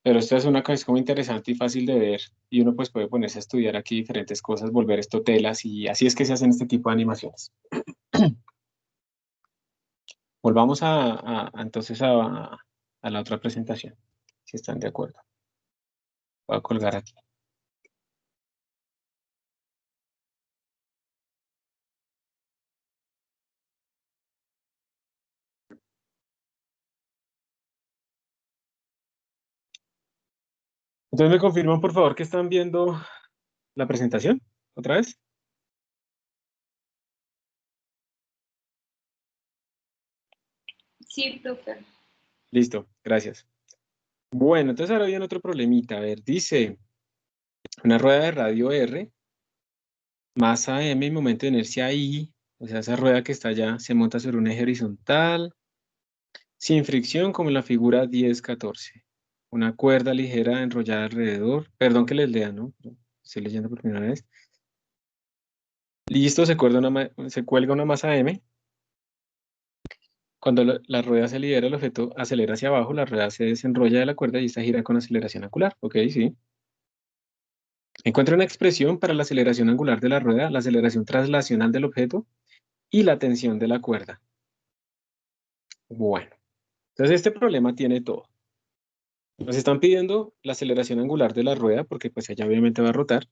pero esta es una que es como interesante y fácil de ver y uno pues puede ponerse a estudiar aquí diferentes cosas, volver esto telas y así es que se hacen este tipo de animaciones. Volvamos entonces a la otra presentación, si están de acuerdo. Voy a colgar aquí. Entonces me confirman por favor que están viendo la presentación otra vez. Sí, profe. Listo, gracias. Bueno, entonces ahora viene otro problemita. A ver, dice una rueda de radio R, masa M y momento de inercia I. O sea, esa rueda que está allá se monta sobre un eje horizontal, sin fricción, como en la figura 10-14. Una cuerda ligera enrollada alrededor. Perdón que les lea, ¿no? Estoy leyendo por primera vez. Listo, se cuelga una masa M. Cuando la rueda se libera, el objeto acelera hacia abajo, la rueda se desenrolla de la cuerda y esta gira con aceleración angular. Ok, sí. Encuentra una expresión para la aceleración angular de la rueda, la aceleración traslacional del objeto y la tensión de la cuerda. Bueno, entonces este problema tiene todo. Nos están pidiendo la aceleración angular de la rueda porque pues ella obviamente va a rotar.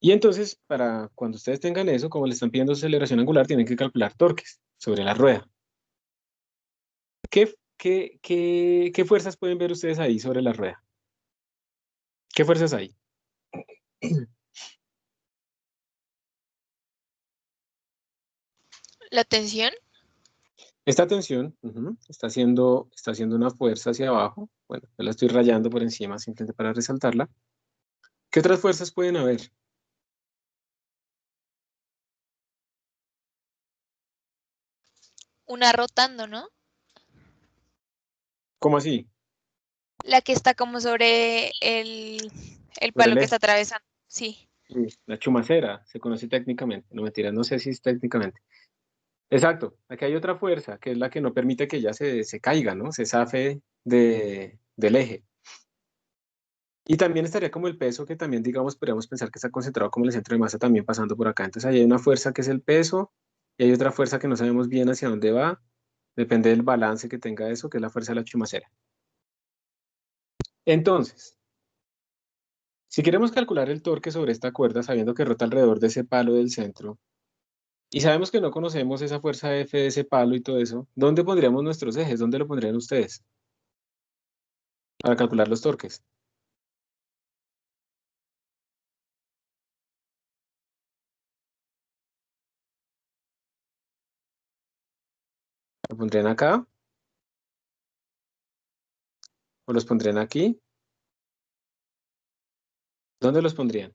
Y entonces, para cuando ustedes tengan eso, como le están pidiendo aceleración angular, tienen que calcular torques sobre la rueda. ¿Qué fuerzas pueden ver ustedes ahí sobre la rueda? ¿Qué fuerzas hay? La tensión, Esta tensión está haciendo una fuerza hacia abajo. Bueno, yo la estoy rayando por encima simplemente para resaltarla. ¿Qué otras fuerzas pueden haber? una rotando, ¿no? ¿Cómo así? La que está como sobre el Sobre palo el que está eje. atravesando. Sí. Sí, la chumacera se conoce técnicamente. No mentira, no sé si es técnicamente. Exacto. Aquí hay otra fuerza que es la que no permite que ella se caiga, ¿no? Se zafe del eje. Y también estaría como el peso que también, digamos, podríamos pensar que está concentrado como en el centro de masa también pasando por acá. Entonces ahí hay una fuerza que es el peso y hay otra fuerza que no sabemos bien hacia dónde va. Depende del balance que tenga eso, que es la fuerza de la chumacera. Entonces, si queremos calcular el torque sobre esta cuerda, sabiendo que rota alrededor de ese palo del centro, y sabemos que no conocemos esa fuerza F de ese palo y todo eso, ¿dónde pondríamos nuestros ejes? ¿Dónde lo pondrían ustedes para calcular los torques? ¿Lo pondrían acá? ¿O los pondrían aquí? ¿Dónde los pondrían?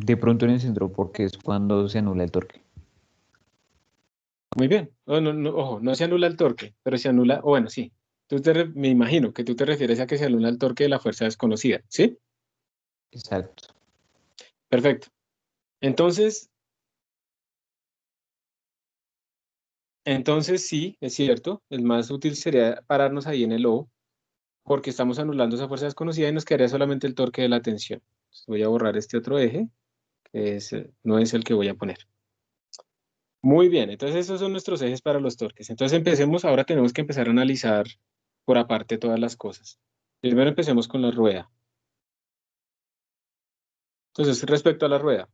De pronto en el centro, porque es cuando se anula el torque. Muy bien. Ojo, no se anula el torque, pero se anula, o bueno, sí. Me imagino que tú te refieres a que se anula el torque de la fuerza desconocida, ¿sí? Exacto. Perfecto. Entonces sí, es cierto, el más útil sería pararnos ahí en el O, porque estamos anulando esa fuerza desconocida y nos quedaría solamente el torque de la tensión. Entonces voy a borrar este otro eje, que no es el que voy a poner. Muy bien, entonces esos son nuestros ejes para los torques. Entonces empecemos, ahora tenemos que empezar a analizar por aparte todas las cosas. Primero empecemos con la rueda. Entonces, respecto a la rueda,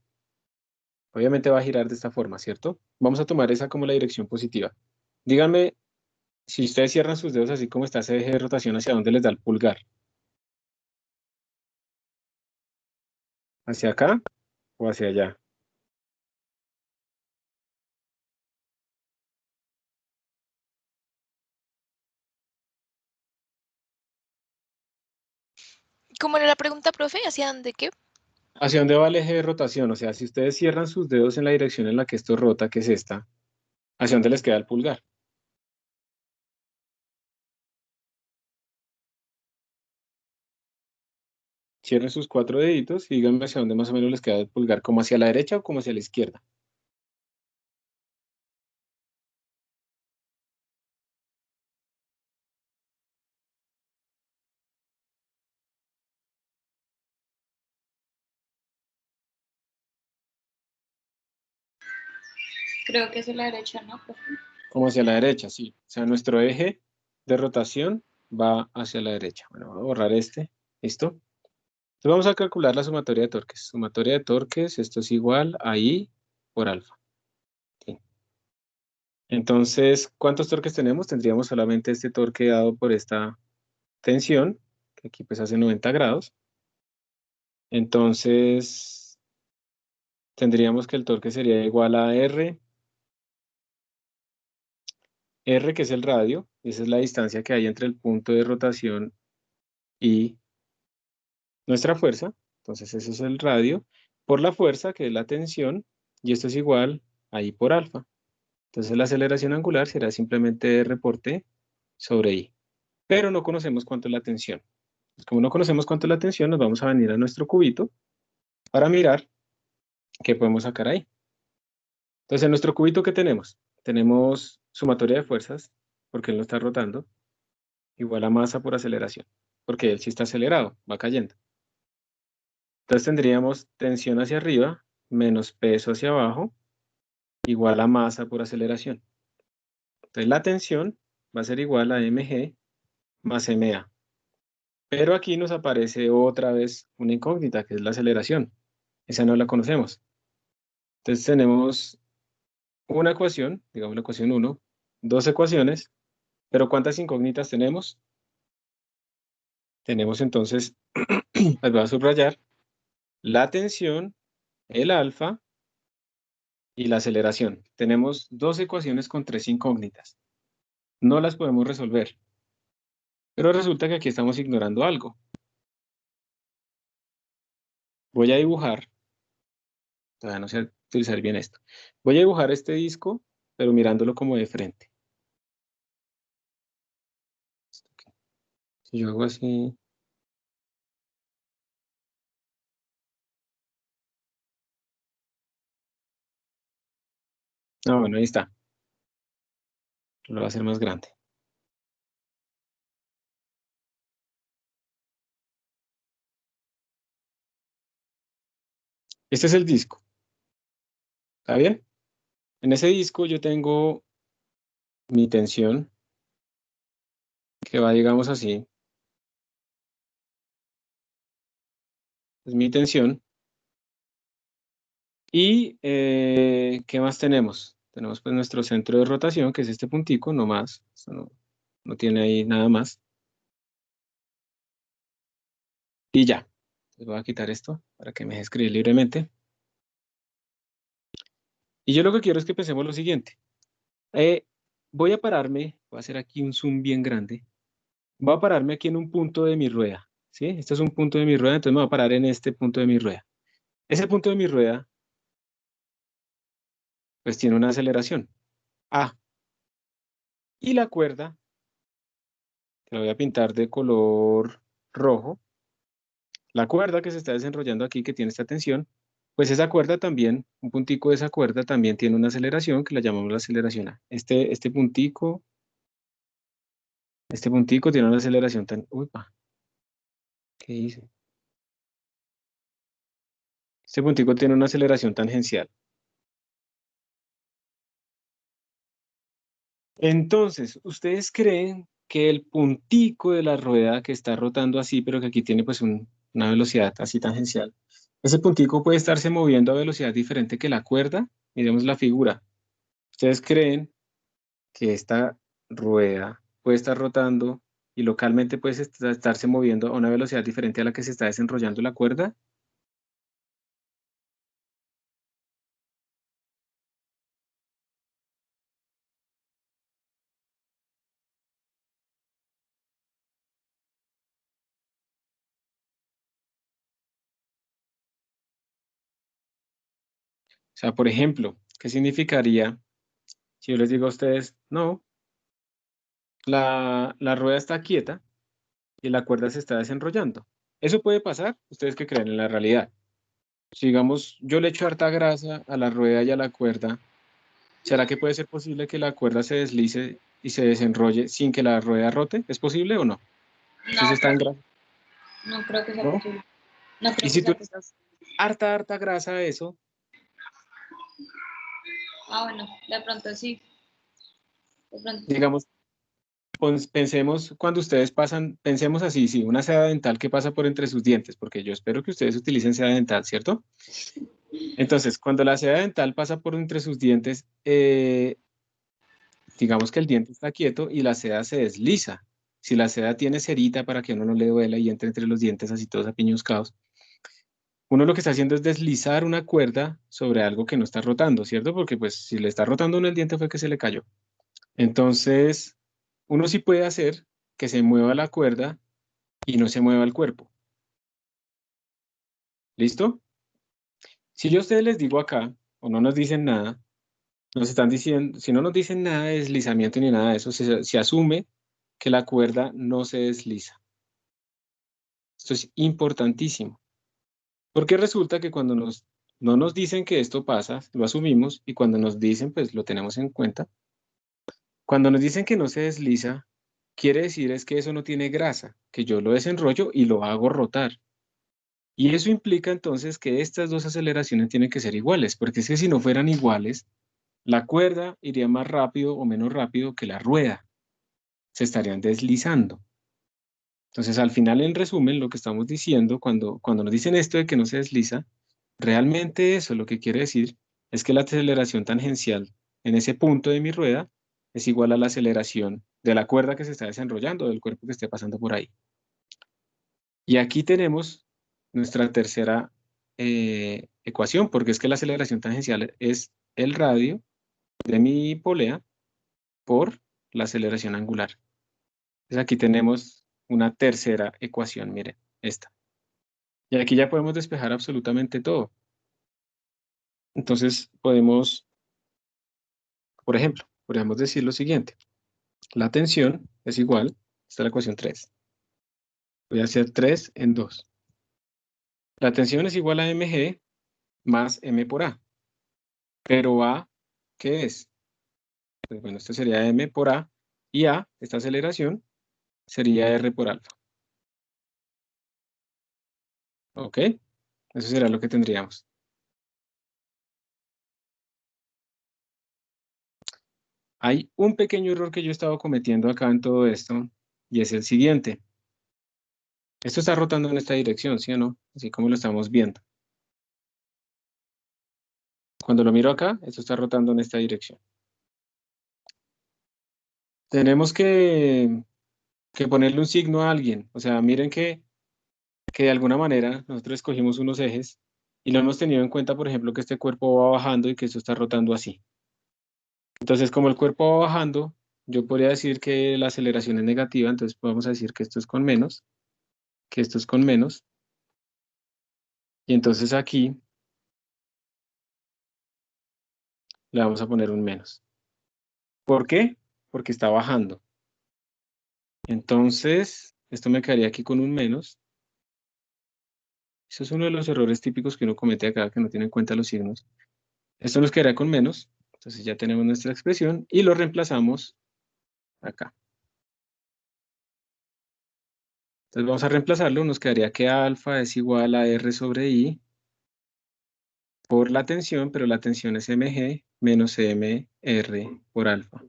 obviamente va a girar de esta forma, ¿cierto? Vamos a tomar esa como la dirección positiva. Díganme, si ustedes cierran sus dedos así como está ese eje de rotación, ¿hacia dónde les da el pulgar? ¿Hacia acá o hacia allá? ¿Cómo era la pregunta, profe? ¿Hacia dónde qué? ¿Hacia dónde va el eje de rotación? O sea, si ustedes cierran sus dedos en la dirección en la que esto rota, que es esta, ¿hacia dónde les queda el pulgar? Cierren sus 4 deditos y díganme hacia dónde más o menos les queda el pulgar, como hacia la derecha o como hacia la izquierda. Creo que es a la derecha, ¿no, profe? Como hacia la derecha, sí. O sea, nuestro eje de rotación va hacia la derecha. Bueno, voy a borrar este. ¿Listo? Entonces vamos a calcular la sumatoria de torques. Sumatoria de torques, esto es igual a I por alfa. Sí. Entonces, ¿cuántos torques tenemos? Tendríamos solamente este torque dado por esta tensión, que aquí pues hace 90 grados. Entonces, tendríamos que el torque sería igual a R, que es el radio, esa es la distancia que hay entre el punto de rotación y nuestra fuerza. Entonces, eso es el radio, por la fuerza, que es la tensión, y esto es igual a I por alfa. Entonces, la aceleración angular será simplemente R por T sobre I. Pero no conocemos cuánto es la tensión. Pues como no conocemos cuánto es la tensión, nos vamos a venir a nuestro cubito para mirar qué podemos sacar ahí. Entonces, en nuestro cubito, ¿qué tenemos? Tenemos sumatoria de fuerzas, porque él no está rotando, igual a masa por aceleración, porque él sí está acelerado, va cayendo. Entonces tendríamos tensión hacia arriba menos peso hacia abajo, igual a masa por aceleración. Entonces la tensión va a ser igual a mg más ma. Pero aquí nos aparece otra vez una incógnita, que es la aceleración. Esa no la conocemos. Entonces tenemos una ecuación, digamos la ecuación 1, dos ecuaciones, pero ¿cuántas incógnitas tenemos? Tenemos entonces, las voy a subrayar, la tensión, el alfa y la aceleración. Tenemos dos ecuaciones con tres incógnitas. No las podemos resolver, pero resulta que aquí estamos ignorando algo. Voy a dibujar, todavía no sé utilizar bien esto. Voy a dibujar este disco, pero mirándolo como de frente. Si yo hago así, bueno, ahí está. Lo voy a hacer más grande. Este es el disco. ¿Está bien? En ese disco yo tengo mi tensión, que va, digamos así. Es mi tensión. Y, ¿qué más tenemos? Tenemos pues nuestro centro de rotación, que es este puntico, no más. Esto no tiene ahí nada más. Y ya. Les voy a quitar esto para que me deje escribir libremente. Y yo lo que quiero es que pensemos lo siguiente. Voy a pararme, voy a hacer aquí un zoom bien grande. Voy a pararme aquí en un punto de mi rueda. ¿Sí? Este es un punto de mi rueda, entonces me voy a parar en este punto de mi rueda. Ese punto de mi rueda, pues tiene una aceleración A. Y la cuerda, que la voy a pintar de color rojo, la cuerda que se está desenrollando aquí, que tiene esta tensión, pues esa cuerda también, un puntico de esa cuerda también tiene una aceleración que la llamamos la aceleración A. Este puntico tiene una aceleración tan... Upa, ¿qué hice? Este puntico tiene una aceleración tangencial. Entonces, ¿ustedes creen que el puntico de la rueda que está rotando así, pero que aquí tiene pues una velocidad así tangencial, ese puntico puede estarse moviendo a velocidad diferente que la cuerda? Miremos la figura. ¿Ustedes creen que esta rueda puede estar rotando y localmente puede estarse moviendo a una velocidad diferente a la que se está desenrollando la cuerda? O sea, por ejemplo, ¿qué significaría si yo les digo a ustedes, no, la rueda está quieta y la cuerda se está desenrollando? ¿Eso puede pasar? ¿Ustedes qué creen en la realidad? Si digamos, yo le echo harta grasa a la rueda y a la cuerda, ¿será que puede ser posible que la cuerda se deslice y se desenrolle sin que la rueda rote? ¿Es posible o no? Si se No, está en grasa, no creo que sea ¿no? posible. No Y creo que si tú sea le posible. echas harta grasa a eso, Ah, bueno, de pronto sí. De pronto sí. digamos, pensemos cuando ustedes pasan, pensemos así, sí, una seda dental que pasa por entre sus dientes, porque yo espero que ustedes utilicen seda dental, ¿cierto? Entonces, cuando la seda dental pasa por entre sus dientes, digamos que el diente está quieto y la seda se desliza. Si la seda tiene cerita para que uno no le duela y entre los dientes así todos apiñuscados, uno lo que está haciendo es deslizar una cuerda sobre algo que no está rotando, ¿cierto? Porque pues si le está rotando uno el diente fue que se le cayó. Entonces, uno sí puede hacer que se mueva la cuerda y no se mueva el cuerpo. ¿Listo? Si yo a ustedes les digo acá, o no nos dicen nada, nos están diciendo, si no nos dicen nada de deslizamiento ni nada de eso, se asume que la cuerda no se desliza. Esto es importantísimo, porque resulta que cuando no nos dicen que esto pasa, lo asumimos, y cuando nos dicen, pues lo tenemos en cuenta. Cuando nos dicen que no se desliza, quiere decir es que eso no tiene grasa, que yo lo desenrollo y lo hago rotar. Y eso implica entonces que estas dos aceleraciones tienen que ser iguales, porque es que si no fueran iguales, la cuerda iría más rápido o menos rápido que la rueda. Se estarían deslizando. Entonces, al final, en resumen, lo que estamos diciendo, cuando nos dicen esto de que no se desliza, realmente eso lo que quiere decir es que la aceleración tangencial en ese punto de mi rueda es igual a la aceleración de la cuerda que se está desenrollando, del cuerpo que esté pasando por ahí. Y aquí tenemos nuestra tercera ecuación, porque es que la aceleración tangencial es el radio de mi polea por la aceleración angular. Entonces aquí tenemos una tercera ecuación, miren, esta. Y aquí ya podemos despejar absolutamente todo. Entonces podemos, por ejemplo, podríamos decir lo siguiente. La tensión es igual, esta es la ecuación 3. Voy a hacer 3 en 2. La tensión es igual a mg más m por a. Pero a, ¿qué es? Pues bueno, esto sería m por a. Y a, esta aceleración, sería r por alfa. ¿Ok? Eso será lo que tendríamos. Hay un pequeño error que yo he estado cometiendo acá en todo esto, y es el siguiente. Esto está rotando en esta dirección, ¿sí o no? Así como lo estamos viendo. Cuando lo miro acá, esto está rotando en esta dirección. Tenemos que ponerle un signo a alguien. O sea, miren que de alguna manera nosotros escogimos unos ejes y no hemos tenido en cuenta, por ejemplo, que este cuerpo va bajando y que esto está rotando así. Entonces, como el cuerpo va bajando, yo podría decir que la aceleración es negativa, entonces vamos a decir que esto es con menos, que esto es con menos. Y entonces aquí le vamos a poner un menos. ¿Por qué? Porque está bajando. Entonces, esto me quedaría aquí con un menos. Eso es uno de los errores típicos que uno comete acá, que no tiene en cuenta los signos. Esto nos quedaría con menos. Entonces ya tenemos nuestra expresión y lo reemplazamos acá. Entonces vamos a reemplazarlo. Nos quedaría que alfa es igual a R sobre I por la tensión, pero la tensión es mg menos mr por alfa.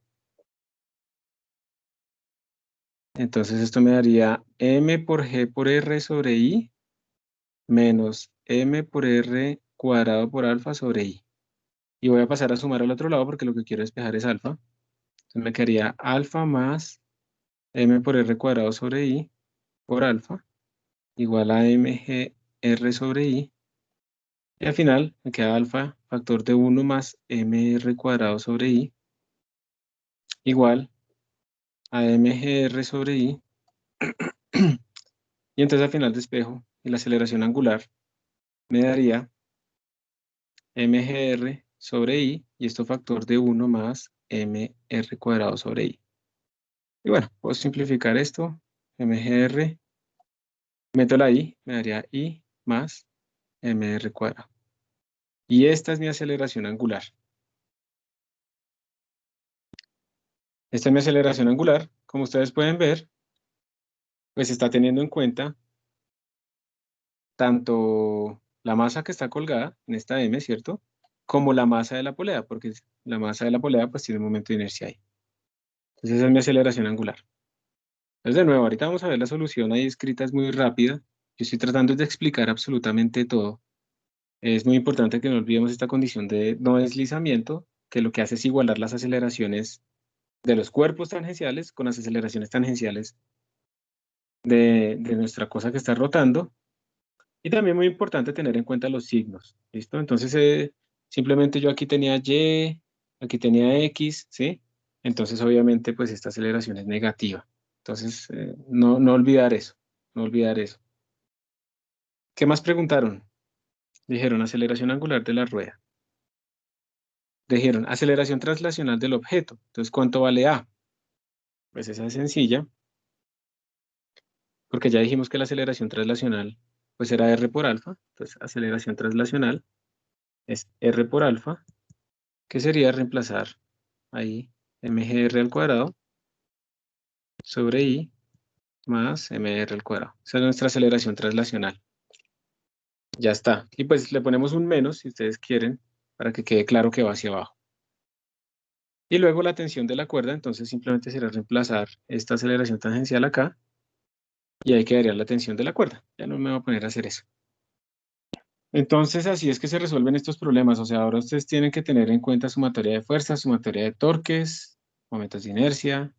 Entonces esto me daría m por g por r sobre I menos m por r cuadrado por alfa sobre I. Y voy a pasar a sumar al otro lado porque lo que quiero despejar es alfa. Entonces me quedaría alfa más m por r cuadrado sobre I por alfa igual a mg r sobre I. Y al final me queda alfa factor de 1 más mr cuadrado sobre I igual a mgr sobre I. Y entonces al final despejo y la aceleración angular me daría mgr sobre I y esto factor de 1 más mr cuadrado sobre I. Y bueno, puedo simplificar esto. mgr, meto la I, me daría I más mr cuadrado. Y esta es mi aceleración angular. Esta es mi aceleración angular. Como ustedes pueden ver, pues está teniendo en cuenta tanto la masa que está colgada en esta M, ¿cierto? Como la masa de la polea, porque la masa de la polea pues tiene un momento de inercia ahí. Entonces esa es mi aceleración angular. Entonces de nuevo, ahorita vamos a ver la solución ahí escrita, es muy rápida. Yo estoy tratando de explicar absolutamente todo. Es muy importante que no olvidemos esta condición de no deslizamiento, que lo que hace es igualar las aceleraciones de los cuerpos tangenciales con las aceleraciones tangenciales de nuestra cosa que está rotando. Y también muy importante tener en cuenta los signos, ¿listo? Entonces, simplemente yo aquí tenía Y, aquí tenía X, ¿sí? Entonces, obviamente, pues esta aceleración es negativa. Entonces, no olvidar eso, no olvidar eso. ¿Qué más preguntaron? Dijeron aceleración angular de la rueda. Dijeron aceleración translacional del objeto. Entonces, ¿cuánto vale A? Pues esa es sencilla, porque ya dijimos que la aceleración translacional, pues era R por alfa. Entonces, aceleración translacional es R por alfa, que sería reemplazar ahí mgr al cuadrado sobre I más mr al cuadrado. Esa es nuestra aceleración translacional. Ya está. Y pues le ponemos un menos, si ustedes quieren, para que quede claro que va hacia abajo. Y luego la tensión de la cuerda, entonces simplemente será reemplazar esta aceleración tangencial acá, y ahí quedaría la tensión de la cuerda. Ya no me voy a poner a hacer eso. Entonces así es que se resuelven estos problemas. O sea, ahora ustedes tienen que tener en cuenta sumatoria de fuerzas, sumatoria de torques, momentos de inercia,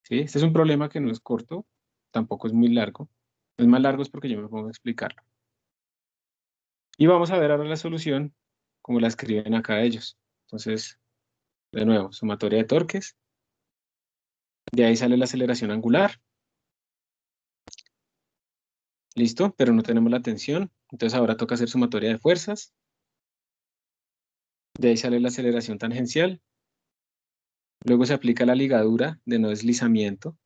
¿sí? Este es un problema que no es corto, tampoco es muy largo. Es más largo es porque yo me pongo a explicarlo. Y vamos a ver ahora la solución, como la escriben acá ellos. Entonces, de nuevo, sumatoria de torques. De ahí sale la aceleración angular. Listo, pero no tenemos la tensión. Entonces ahora toca hacer sumatoria de fuerzas. De ahí sale la aceleración tangencial. Luego se aplica la ligadura de no deslizamiento.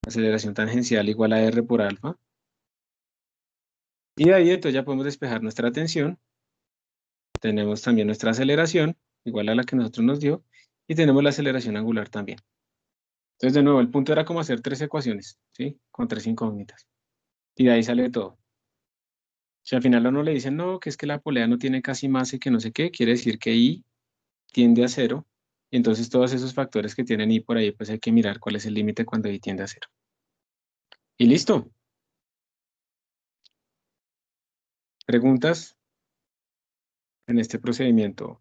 Aceleración tangencial igual a R por alfa. Y de ahí entonces ya podemos despejar nuestra tensión. Tenemos también nuestra aceleración, igual a la que nosotros nos dio. Y tenemos la aceleración angular también. Entonces, de nuevo, el punto era como hacer 3 ecuaciones, ¿sí? Con 3 incógnitas. Y de ahí sale todo. Si al final a uno le dicen, no, que es que la polea no tiene casi masa y que no sé qué, quiere decir que I tiende a cero. Y entonces todos esos factores que tienen I por ahí, pues hay que mirar cuál es el límite cuando I tiende a cero. Y listo. ¿Preguntas en este procedimiento?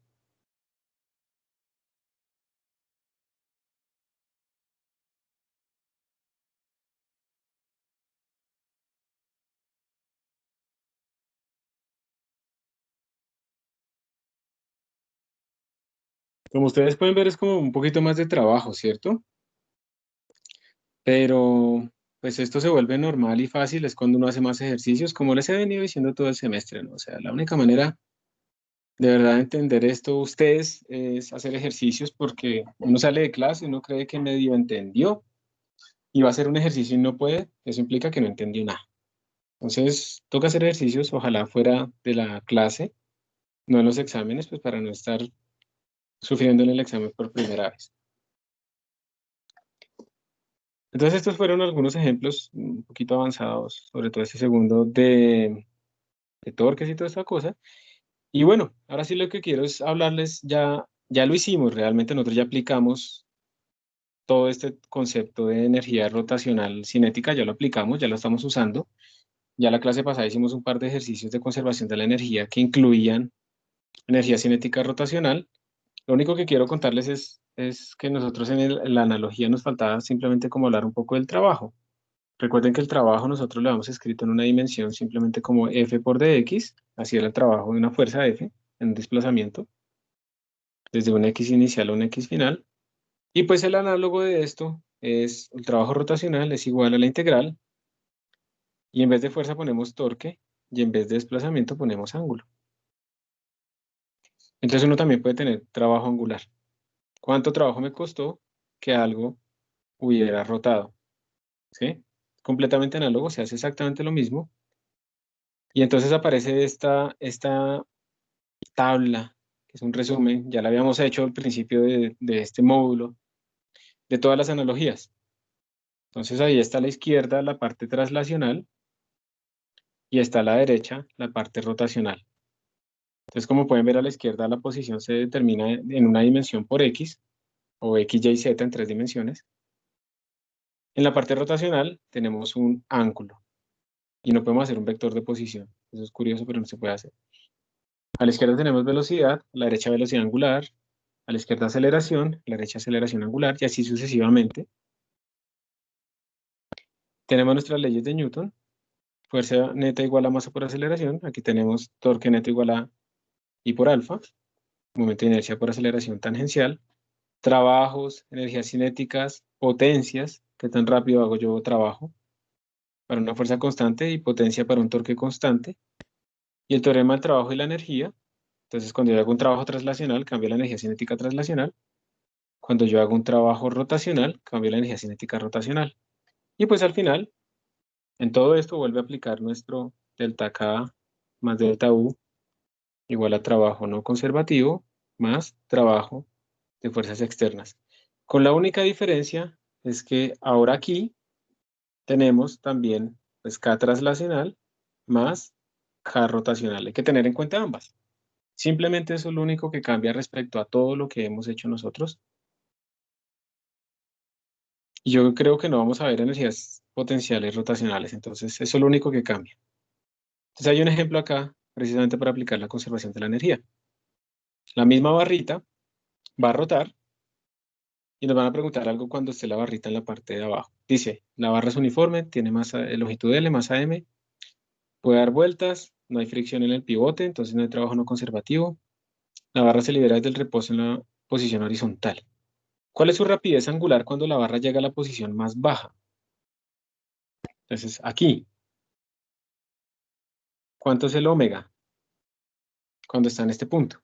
Como ustedes pueden ver, es como un poquito más de trabajo, ¿cierto? Pero pues esto se vuelve normal y fácil es cuando uno hace más ejercicios, como les he venido diciendo todo el semestre, ¿no? O sea, la única manera de verdad de entender esto ustedes es hacer ejercicios porque uno sale de clase, uno cree que medio entendió y va a hacer un ejercicio y no puede, eso implica que no entendió nada. Entonces, toca hacer ejercicios, ojalá fuera de la clase, no en los exámenes, pues para no estar sufriendo en el examen por primera vez. Entonces, estos fueron algunos ejemplos un poquito avanzados, sobre todo este segundo de torques y toda esta cosa. Y bueno, ahora sí lo que quiero es hablarles, ya lo hicimos, realmente nosotros ya aplicamos todo este concepto de energía rotacional cinética, ya lo aplicamos, ya lo estamos usando. Ya la clase pasada hicimos un par de ejercicios de conservación de la energía que incluían energía cinética rotacional. Lo único que quiero contarles es que nosotros en la analogía nos faltaba simplemente como hablar un poco del trabajo. Recuerden que el trabajo nosotros lo hemos escrito en una dimensión simplemente como F por dx, así era el trabajo de una fuerza F en un desplazamiento, desde un X inicial a un X final. Y pues el análogo de esto es el trabajo rotacional es igual a la integral, y en vez de fuerza ponemos torque, y en vez de desplazamiento ponemos ángulo. Entonces uno también puede tener trabajo angular. ¿Cuánto trabajo me costó que algo hubiera rotado? ¿Sí? Completamente análogo, se hace exactamente lo mismo. Y entonces aparece esta tabla, que es un resumen, ya la habíamos hecho al principio de este módulo, de todas las analogías. Entonces ahí está a la izquierda la parte traslacional y está a la derecha la parte rotacional. Entonces, como pueden ver a la izquierda, la posición se determina en una dimensión por X, o X, Y, Z en 3 dimensiones. En la parte rotacional tenemos un ángulo y no podemos hacer un vector de posición. Eso es curioso, pero no se puede hacer. A la izquierda tenemos velocidad, a la derecha velocidad angular, a la izquierda aceleración, a la derecha aceleración angular y así sucesivamente. Tenemos nuestras leyes de Newton, fuerza neta igual a masa por aceleración, aquí tenemos torque neto igual a I por alfa, momento de inercia por aceleración tangencial, trabajos, energías cinéticas, potencias, qué tan rápido hago yo trabajo para una fuerza constante y potencia para un torque constante, y el teorema del trabajo y la energía. Entonces, cuando yo hago un trabajo traslacional, cambia la energía cinética traslacional. Cuando yo hago un trabajo rotacional, cambia la energía cinética rotacional. Y pues al final, en todo esto vuelve a aplicar nuestro delta K más delta U igual a trabajo no conservativo más trabajo de fuerzas externas. Con la única diferencia es que ahora aquí tenemos también pues, K traslacional más K rotacional. Hay que tener en cuenta ambas. Simplemente eso es lo único que cambia respecto a todo lo que hemos hecho nosotros. Y yo creo que no vamos a ver energías potenciales rotacionales, entonces eso es lo único que cambia. Entonces hay un ejemplo acá, precisamente para aplicar la conservación de la energía. La misma barrita va a rotar y nos van a preguntar algo cuando esté la barrita en la parte de abajo. Dice, la barra es uniforme, tiene masa, longitud L, masa M, puede dar vueltas, no hay fricción en el pivote, entonces no hay trabajo no conservativo. La barra se libera desde el reposo en la posición horizontal. ¿Cuál es su rapidez angular cuando la barra llega a la posición más baja? Entonces, aquí. ¿Cuánto es el omega cuando está en este punto?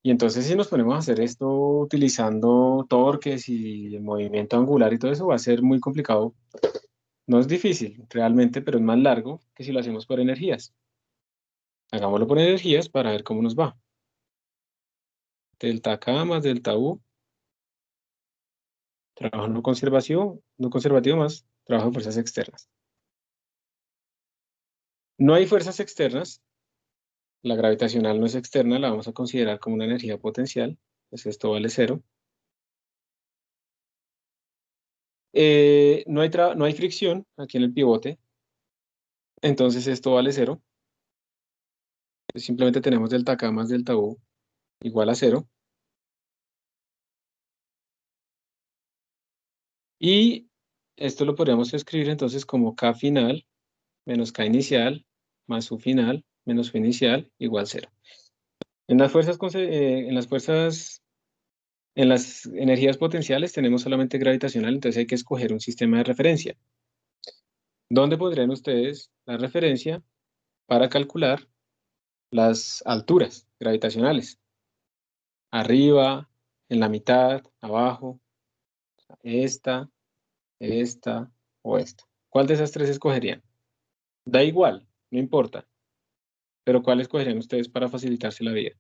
Y entonces si nos ponemos a hacer esto utilizando torques y el movimiento angular y todo eso, va a ser muy complicado. No es difícil realmente, pero es más largo que si lo hacemos por energías. Hagámoslo por energías para ver cómo nos va. Delta K más delta U. Trabajo no conservativo más trabajo de fuerzas externas. No hay fuerzas externas. La gravitacional no es externa, la vamos a considerar como una energía potencial. Pues esto vale 0. No hay fricción aquí en el pivote, entonces esto vale 0. Pues simplemente tenemos delta K más delta U igual a 0. Y esto lo podríamos escribir entonces como K final menos K inicial más U final menos U inicial igual 0. En las fuerzas, en las energías potenciales tenemos solamente gravitacional, entonces hay que escoger un sistema de referencia. ¿Dónde pondrían ustedes la referencia para calcular las alturas gravitacionales? Arriba, en la mitad, abajo, esta o esta. ¿Cuál de esas tres escogerían? Da igual, no importa. Pero ¿cuál escogerían ustedes para facilitarse la vida?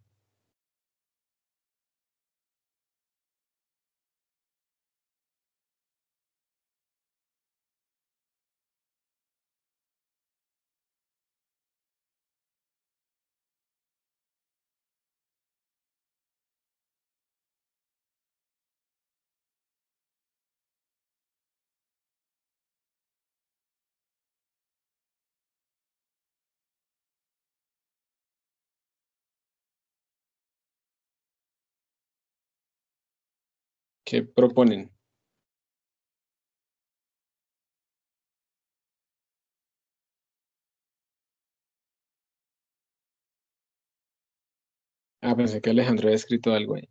¿Qué proponen? Ah, pensé que Alejandro había escrito algo ahí.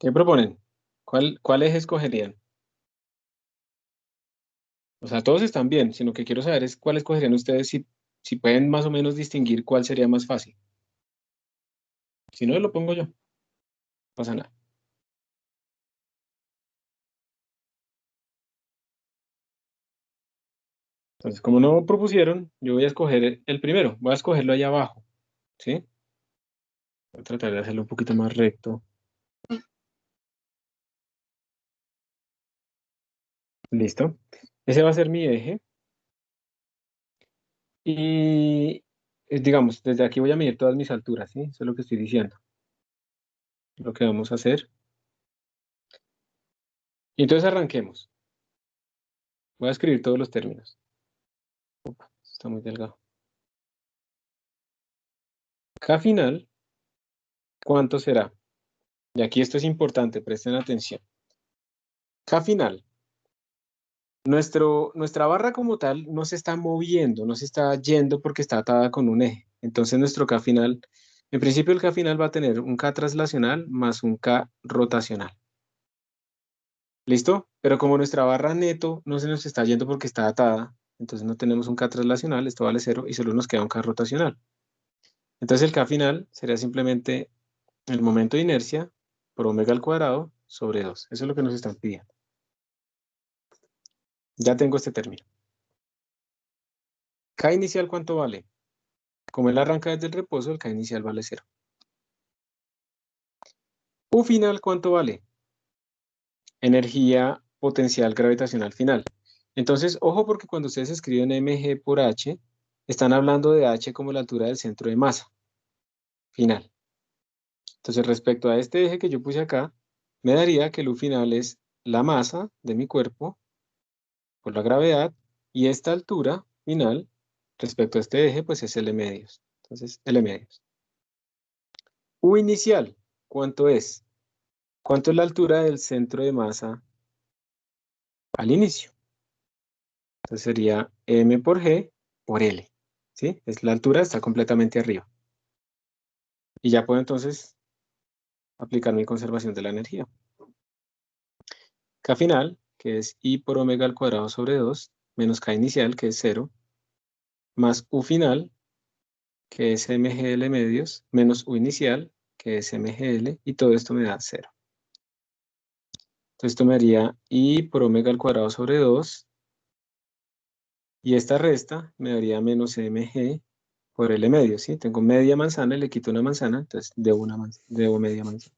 ¿Qué proponen? ¿Cuál eje escogerían? O sea, todos están bien, sino que quiero saber es cuál escogerían ustedes si pueden más o menos distinguir cuál sería más fácil. Si no, lo pongo yo. No pasa nada. Entonces, como no propusieron, yo voy a escoger el primero. Voy a escogerlo ahí abajo. ¿Sí? Voy a tratar de hacerlo un poquito más recto. Listo. Ese va a ser mi eje. Y, digamos, desde aquí voy a medir todas mis alturas, ¿sí? Eso es lo que estoy diciendo. Lo que vamos a hacer. Y entonces arranquemos. Voy a escribir todos los términos. Opa, está muy delgado. K final, ¿cuánto será? Y aquí esto es importante, presten atención. K final. Nuestra barra como tal no se está moviendo, no se está yendo porque está atada con un eje. Entonces nuestro K final, en principio el K final va a tener un K traslacional más un K rotacional. ¿Listo? Pero como nuestra barra neto no se nos está yendo porque está atada, entonces no tenemos un K traslacional, esto vale 0 y solo nos queda un K rotacional. Entonces el K final sería simplemente el momento de inercia por omega al cuadrado sobre 2. Eso es lo que nos están pidiendo. Ya tengo este término. K inicial, ¿cuánto vale? Como él arranca desde el reposo, el K inicial vale 0. U final, ¿cuánto vale? Energía potencial gravitacional final. Entonces, ojo porque cuando ustedes escriben mg por h, están hablando de h como la altura del centro de masa final. Entonces, respecto a este eje que yo puse acá, me daría que el U final es la masa de mi cuerpo por la gravedad, y esta altura final, respecto a este eje, pues es L medios. Entonces, L medios. U inicial, ¿cuánto es? ¿Cuánto es la altura del centro de masa al inicio? Entonces sería M por G por L. ¿Sí? Es la altura, está completamente arriba. Y ya puedo entonces aplicar mi conservación de la energía. K final, que es I por omega al cuadrado sobre 2, menos K inicial, que es 0, más U final, que es mgl medios, menos U inicial, que es mgl, y todo esto me da 0. Entonces esto me daría I por omega al cuadrado sobre 2, y esta resta me daría menos mg por L medio, ¿sí? Tengo media manzana y le quito una manzana, entonces debo media manzana.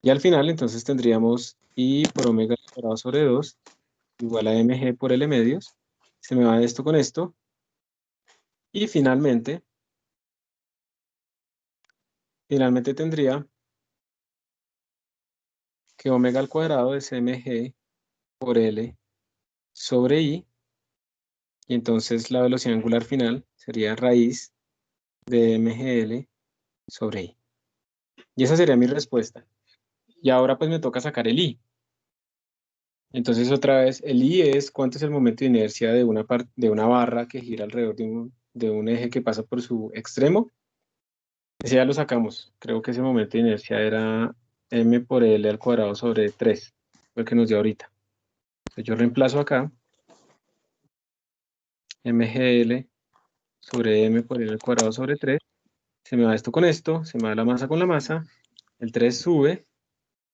Y al final, entonces tendríamos I por omega al cuadrado sobre 2 igual a mg por L medios. Se me va esto con esto. Y finalmente tendría que omega al cuadrado es mg por L sobre I. Y entonces la velocidad angular final sería raíz de mgl sobre I. Y esa sería mi respuesta. Y ahora pues me toca sacar el I. Entonces otra vez, el I es cuánto es el momento de inercia de una barra que gira alrededor de un eje que pasa por su extremo. Ese ya lo sacamos. Creo que ese momento de inercia era m por L al cuadrado sobre 3, lo que nos dio ahorita. Entonces yo reemplazo acá mgl sobre m por L al cuadrado sobre 3. Se me va esto con esto, se me va la masa con la masa, el 3 sube,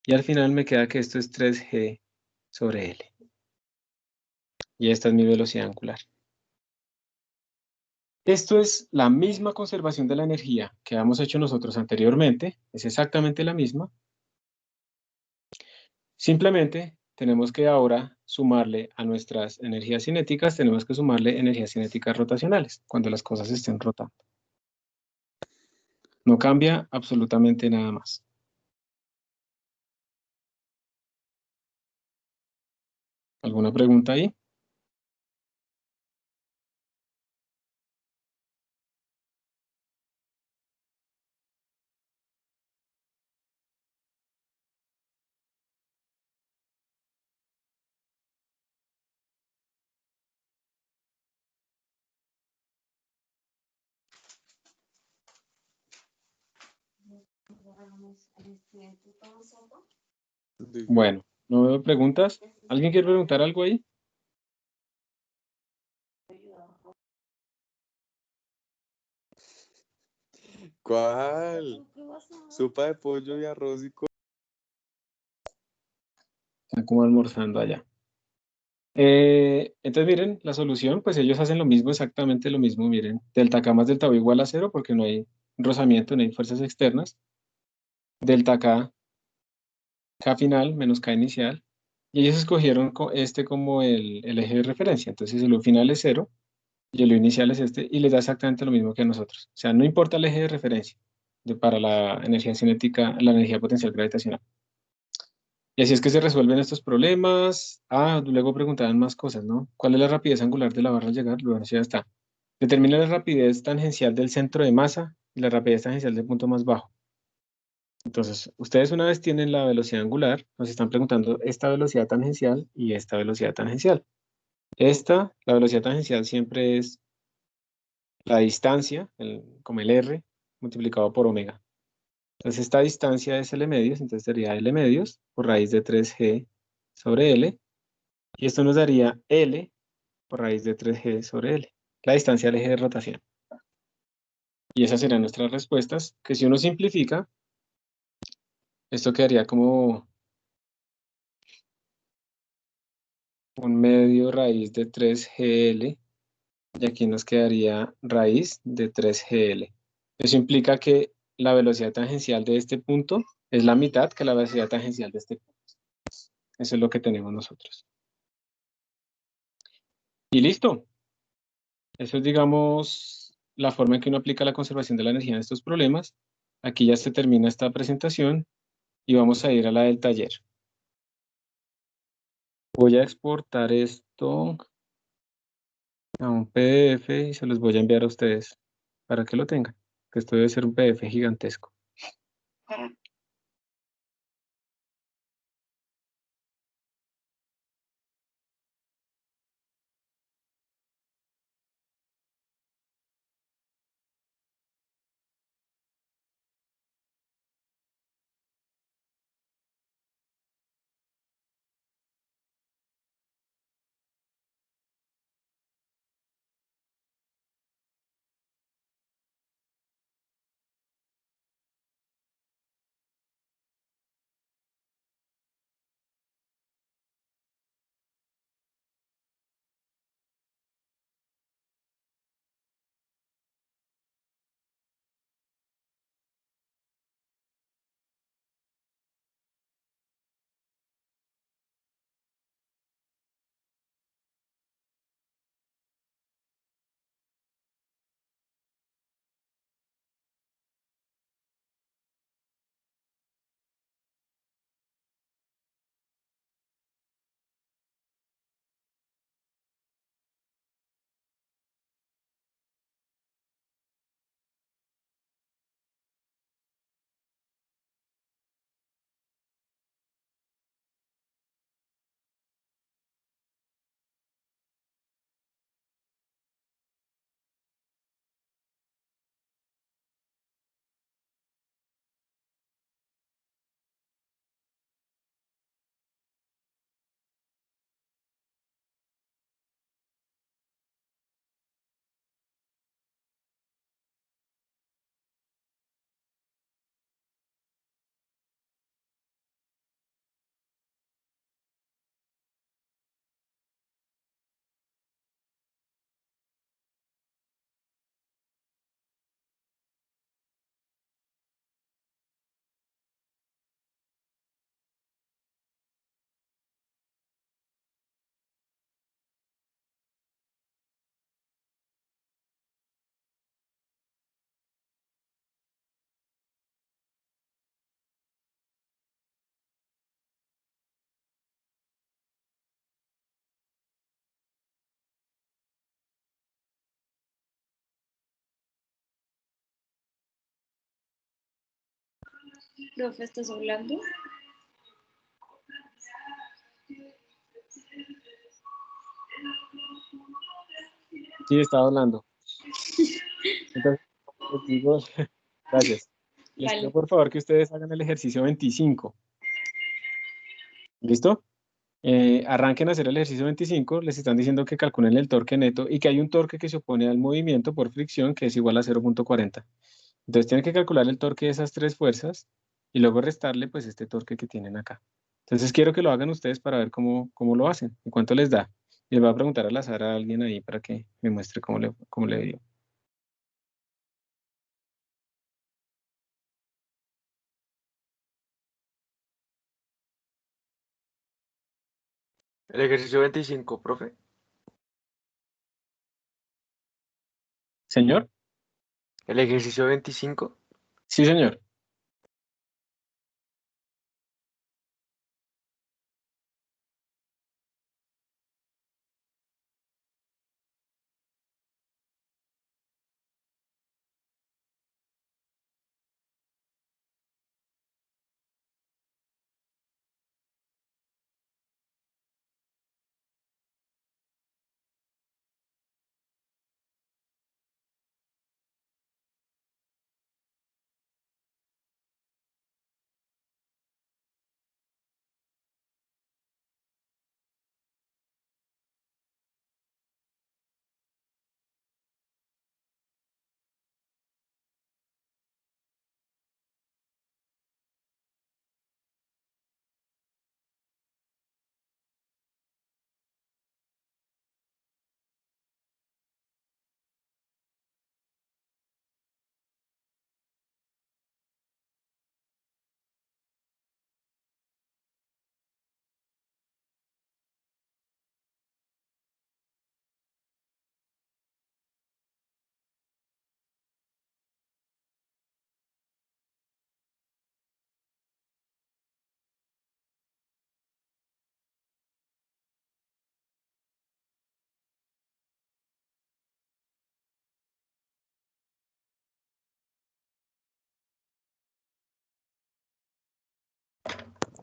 y al final me queda que esto es 3g sobre L. Y esta es mi velocidad angular. Esto es la misma conservación de la energía que habíamos hecho nosotros anteriormente, es exactamente la misma. Simplemente tenemos que ahora sumarle a nuestras energías cinéticas, tenemos que sumarle energías cinéticas rotacionales, cuando las cosas estén rotando. No cambia absolutamente nada más. ¿Alguna pregunta ahí? Bueno, no veo preguntas. ¿Alguien quiere preguntar algo ahí? ¿Cuál? Sopa de pollo y arroz y Están como almorzando allá. Entonces miren, la solución, pues ellos hacen lo mismo, exactamente lo mismo, miren. Delta K más delta V igual a 0 porque no hay rozamiento, no hay fuerzas externas. Delta K, K final menos K inicial. Y ellos escogieron este como el eje de referencia. Entonces el U final es 0 y el U inicial es este y les da exactamente lo mismo que a nosotros. O sea, no importa el eje de referencia para la energía cinética, la energía potencial gravitacional. Y así es que se resuelven estos problemas. Luego preguntaban más cosas, ¿no? ¿Cuál es la rapidez angular de la barra al llegar? Bueno, ya está. Determina la rapidez tangencial del centro de masa y la rapidez tangencial del punto más bajo. Entonces, ustedes una vez tienen la velocidad angular, nos están preguntando esta velocidad tangencial y esta velocidad tangencial. La velocidad tangencial siempre es la distancia, como el r, multiplicado por omega. Entonces, esta distancia es L medios, entonces sería L medios por raíz de 3g sobre L. Y esto nos daría L por raíz de 3g sobre L, la distancia al eje de rotación. Y esas serían nuestras respuestas, que si uno simplifica, esto quedaría como un medio raíz de 3gl, y aquí nos quedaría raíz de 3gl. Eso implica que la velocidad tangencial de este punto es la mitad que la velocidad tangencial de este punto. Eso es lo que tenemos nosotros. Y listo. Eso es, digamos, la forma en que uno aplica la conservación de la energía en estos problemas. Aquí ya se termina esta presentación y vamos a ir a la del taller. Voy a exportar esto a un PDF y se los voy a enviar a ustedes para que lo tengan, que esto debe ser un PDF gigantesco. Profe, ¿estás hablando? Sí, estaba hablando. Entonces, les digo, gracias. Les pido Vale. por favor que ustedes hagan el ejercicio 25. ¿Listo? Arranquen a hacer el ejercicio 25. Les están diciendo que calculen el torque neto y que hay un torque que se opone al movimiento por fricción que es igual a 0,40. Entonces tienen que calcular el torque de esas tres fuerzas y luego restarle pues este torque que tienen acá. Entonces quiero que lo hagan ustedes para ver cómo lo hacen y cuánto les da. Y les voy a preguntar al azar a alguien ahí para que me muestre cómo le dio. El ejercicio 25, profe. ¿Señor? El ejercicio 25. Sí, señor.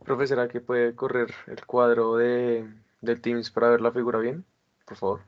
Profe, ¿será que puede correr el cuadro del Teams para ver la figura bien? Por favor.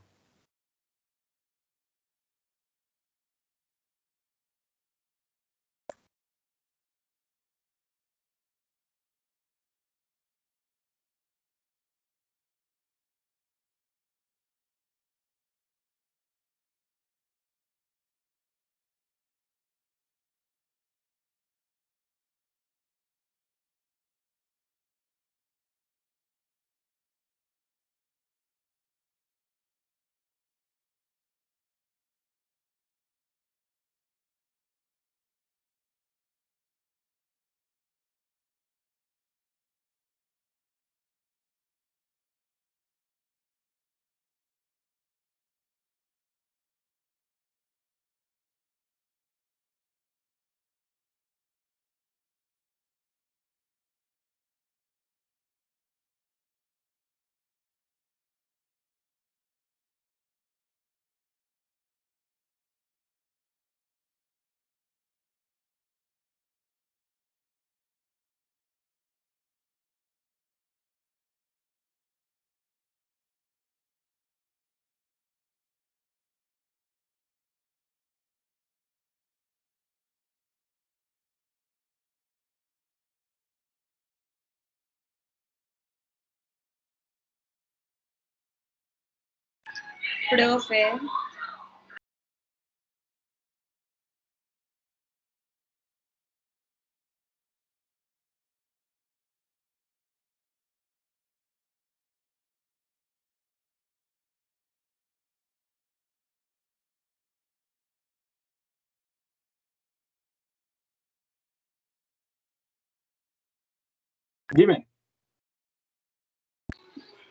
Profe, Dime.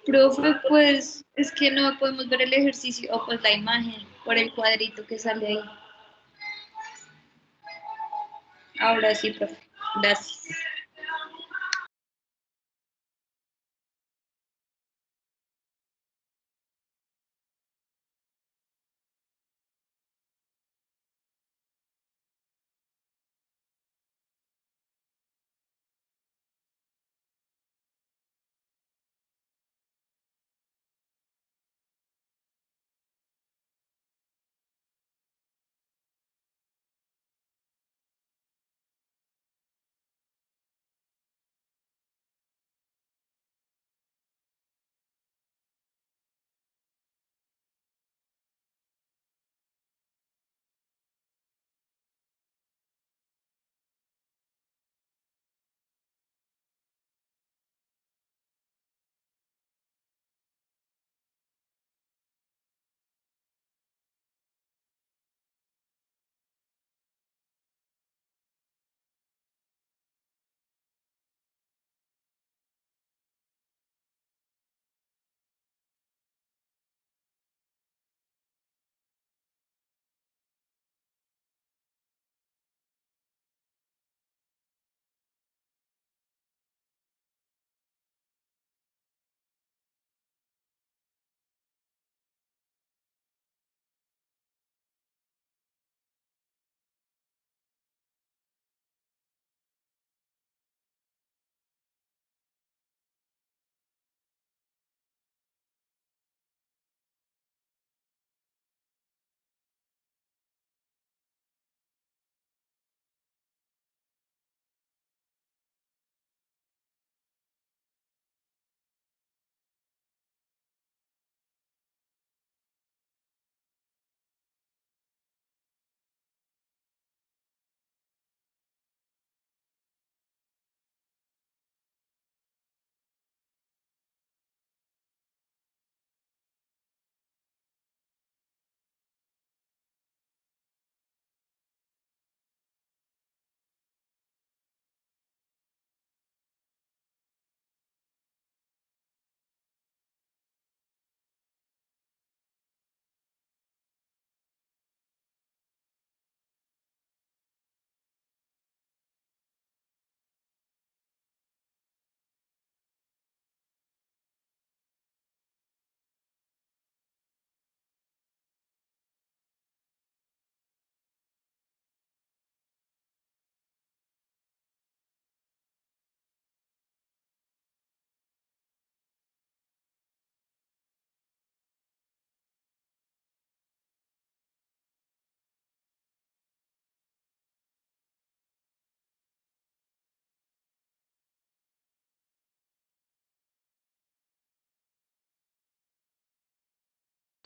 profe, pues es que no podemos ver el ejercicio o pues la imagen por el cuadrito que sale ahí. Ahora sí, profe. Gracias.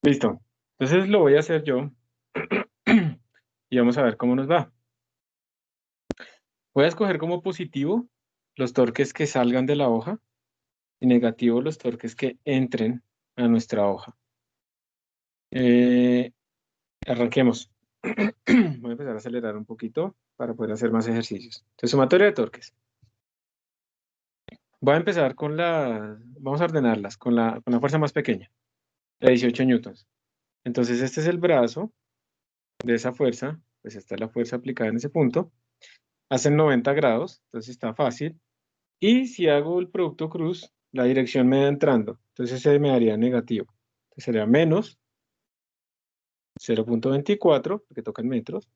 Listo. Entonces lo voy a hacer yo y vamos a ver cómo nos va. Voy a escoger como positivo los torques que salgan de la hoja y negativo los torques que entren a nuestra hoja. Arranquemos. Voy a empezar a acelerar un poquito para poder hacer más ejercicios. Entonces, sumatoria de torques. Voy a empezar con vamos a ordenarlas, con la fuerza más pequeña, de 18 newtons. Entonces, este es el brazo de esa fuerza, pues esta es la fuerza aplicada en ese punto. Hacen 90 grados, entonces está fácil. Y si hago el producto cruz, la dirección me da entrando, entonces se me daría negativo. Entonces sería menos 0.24, porque toca en metros,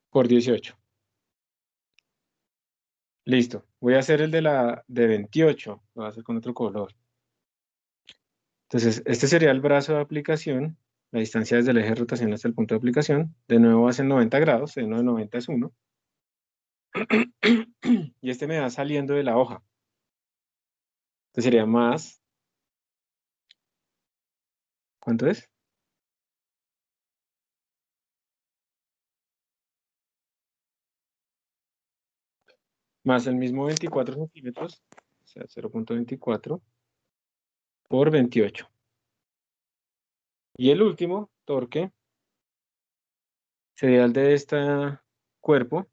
por 18. Listo. Voy a hacer el de 28, lo voy a hacer con otro color. Entonces, este sería el brazo de aplicación, la distancia desde el eje de rotación hasta el punto de aplicación. De nuevo hacen 90 grados, seno de 90 es 1. Y este me va saliendo de la hoja. Entonces sería más, ¿cuánto es? Más el mismo 24 centímetros, o sea, 0.24 por 28. Y el último torque sería el de este cuerpo,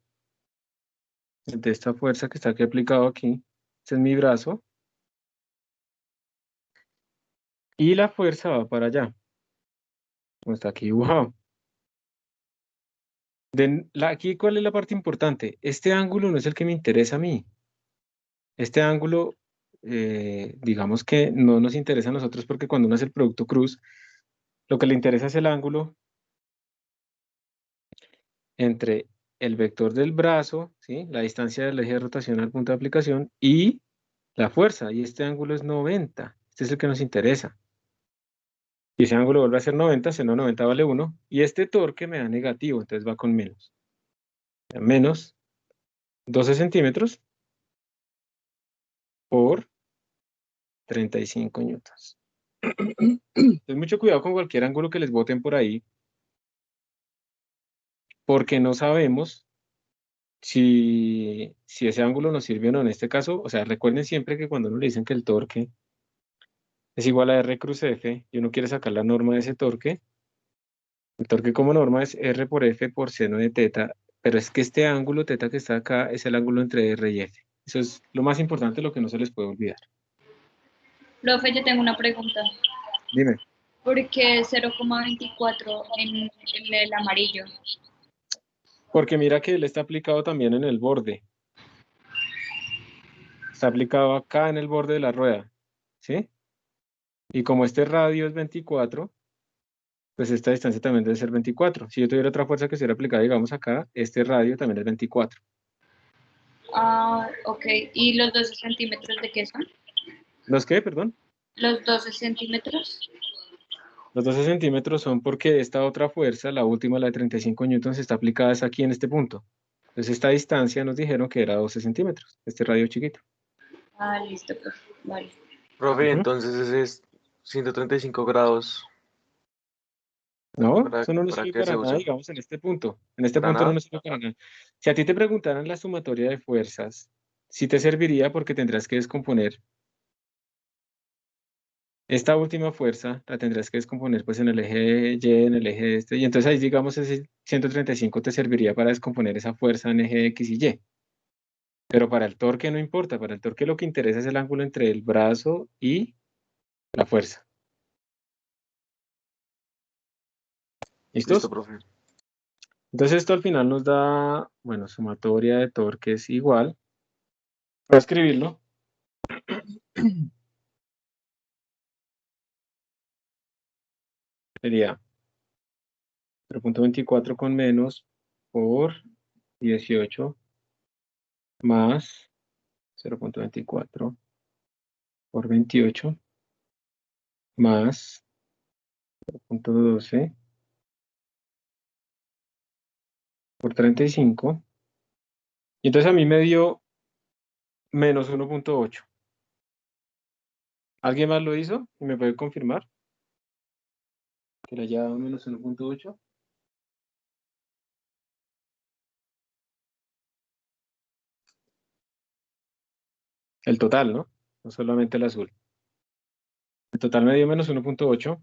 el de esta fuerza que está aquí aplicado aquí. Este es mi brazo. Y la fuerza va para allá, como está aquí dibujado. Aquí, ¿cuál es la parte importante? Este ángulo no es el que me interesa a mí. Este ángulo, digamos que no nos interesa a nosotros porque cuando uno hace el producto cruz, lo que le interesa es el ángulo entre el vector del brazo, ¿sí? La distancia del eje de rotación al punto de aplicación y la fuerza. Y este ángulo es 90. Este es el que nos interesa. Y ese ángulo vuelve a ser 90, seno 90 vale 1. Y este torque me da negativo, entonces va con menos. Menos 12 centímetros por 35 newtons. Entonces, mucho cuidado con cualquier ángulo que les boten por ahí, porque no sabemos si ese ángulo nos sirve o no. En este caso, o sea, recuerden siempre que cuando uno le dicen que el torque es igual a R cruz F y uno quiere sacar la norma de ese torque, el torque como norma es R por F por seno de teta, pero es que este ángulo teta que está acá es el ángulo entre R y F. Eso es lo más importante, lo que no se les puede olvidar. Profe, yo tengo una pregunta. Dime. ¿Por qué 0,24 en el amarillo? Porque mira que él está aplicado también en el borde. Está aplicado acá en el borde de la rueda, ¿sí? Y como este radio es 24, pues esta distancia también debe ser 24. Si yo tuviera otra fuerza que estuviera aplicada, digamos acá, este radio también es 24. Ah, ok. ¿Y los 12 centímetros de qué son? ¿Los qué, perdón? Los 12 centímetros. Los 12 centímetros son porque esta otra fuerza, la última, la de 35 newtons, está aplicada es aquí en este punto. Entonces esta distancia nos dijeron que era 12 centímetros, este radio chiquito. Ah, listo, pues. Vale. Profe, Ujú. entonces ese es 135 grados No, eso no nos para sirve que se para nada, use. digamos, en este punto. En este ¿Para punto no nada? nos sirve para nada. Si a ti te preguntaran la sumatoria de fuerzas, sí te serviría porque tendrás que descomponer esta última fuerza, la tendrás que descomponer pues en el eje Y, en el eje este, y entonces ahí digamos ese 135 te serviría para descomponer esa fuerza en eje X y Y. Pero para el torque no importa, para el torque lo que interesa es el ángulo entre el brazo y la fuerza. Listo, ¿Listos? profe. Entonces esto al final nos da, bueno, sumatoria de torques igual. Voy a escribirlo. Sería 0.24 con menos por 18 más 0.24 por 28 más 0.12 por 35. Y entonces a mí me dio menos 1.8. ¿Alguien más lo hizo? ¿Y me puede confirmar? que le haya dado menos 1.8. El total, ¿no? No solamente el azul. El total me dio menos 1.8.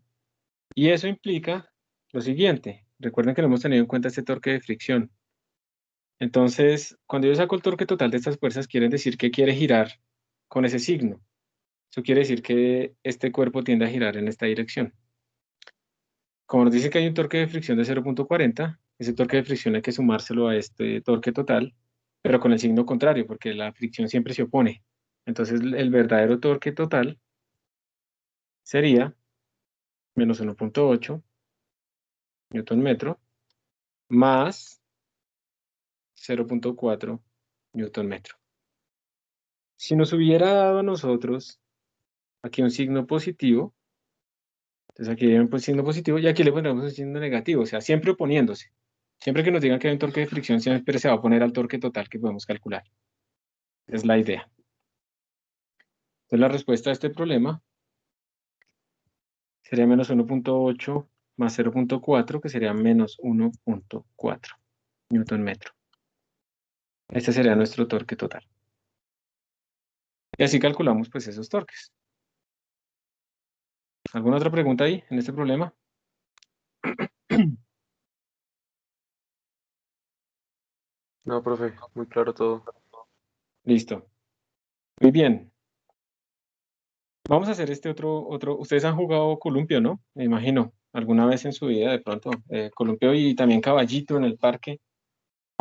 Y eso implica lo siguiente. Recuerden que no hemos tenido en cuenta este torque de fricción. Entonces, cuando yo saco el torque total de estas fuerzas, quiere decir que quiere girar con ese signo. Eso quiere decir que este cuerpo tiende a girar en esta dirección. Como nos dice que hay un torque de fricción de 0.40, ese torque de fricción hay que sumárselo a este torque total, pero con el signo contrario, porque la fricción siempre se opone. Entonces, el verdadero torque total sería menos 1.8 newton metro más 0.4 newton metro. Si nos hubiera dado a nosotros aquí un signo positivo, entonces aquí hay un signo positivo y aquí le pondremos un signo negativo, o sea, siempre oponiéndose. Siempre que nos digan que hay un torque de fricción, siempre se va a oponer al torque total que podemos calcular. Es la idea. Entonces la respuesta a este problema sería menos 1.8 más 0.4, que sería menos 1.4 newton metro. Este sería nuestro torque total. Y así calculamos pues esos torques. ¿Alguna otra pregunta ahí en este problema? No, profe, muy claro todo. Listo. Muy bien. Vamos a hacer este otro. Ustedes han jugado columpio, ¿no? Me imagino, alguna vez en su vida de pronto. Columpio y también caballito en el parque,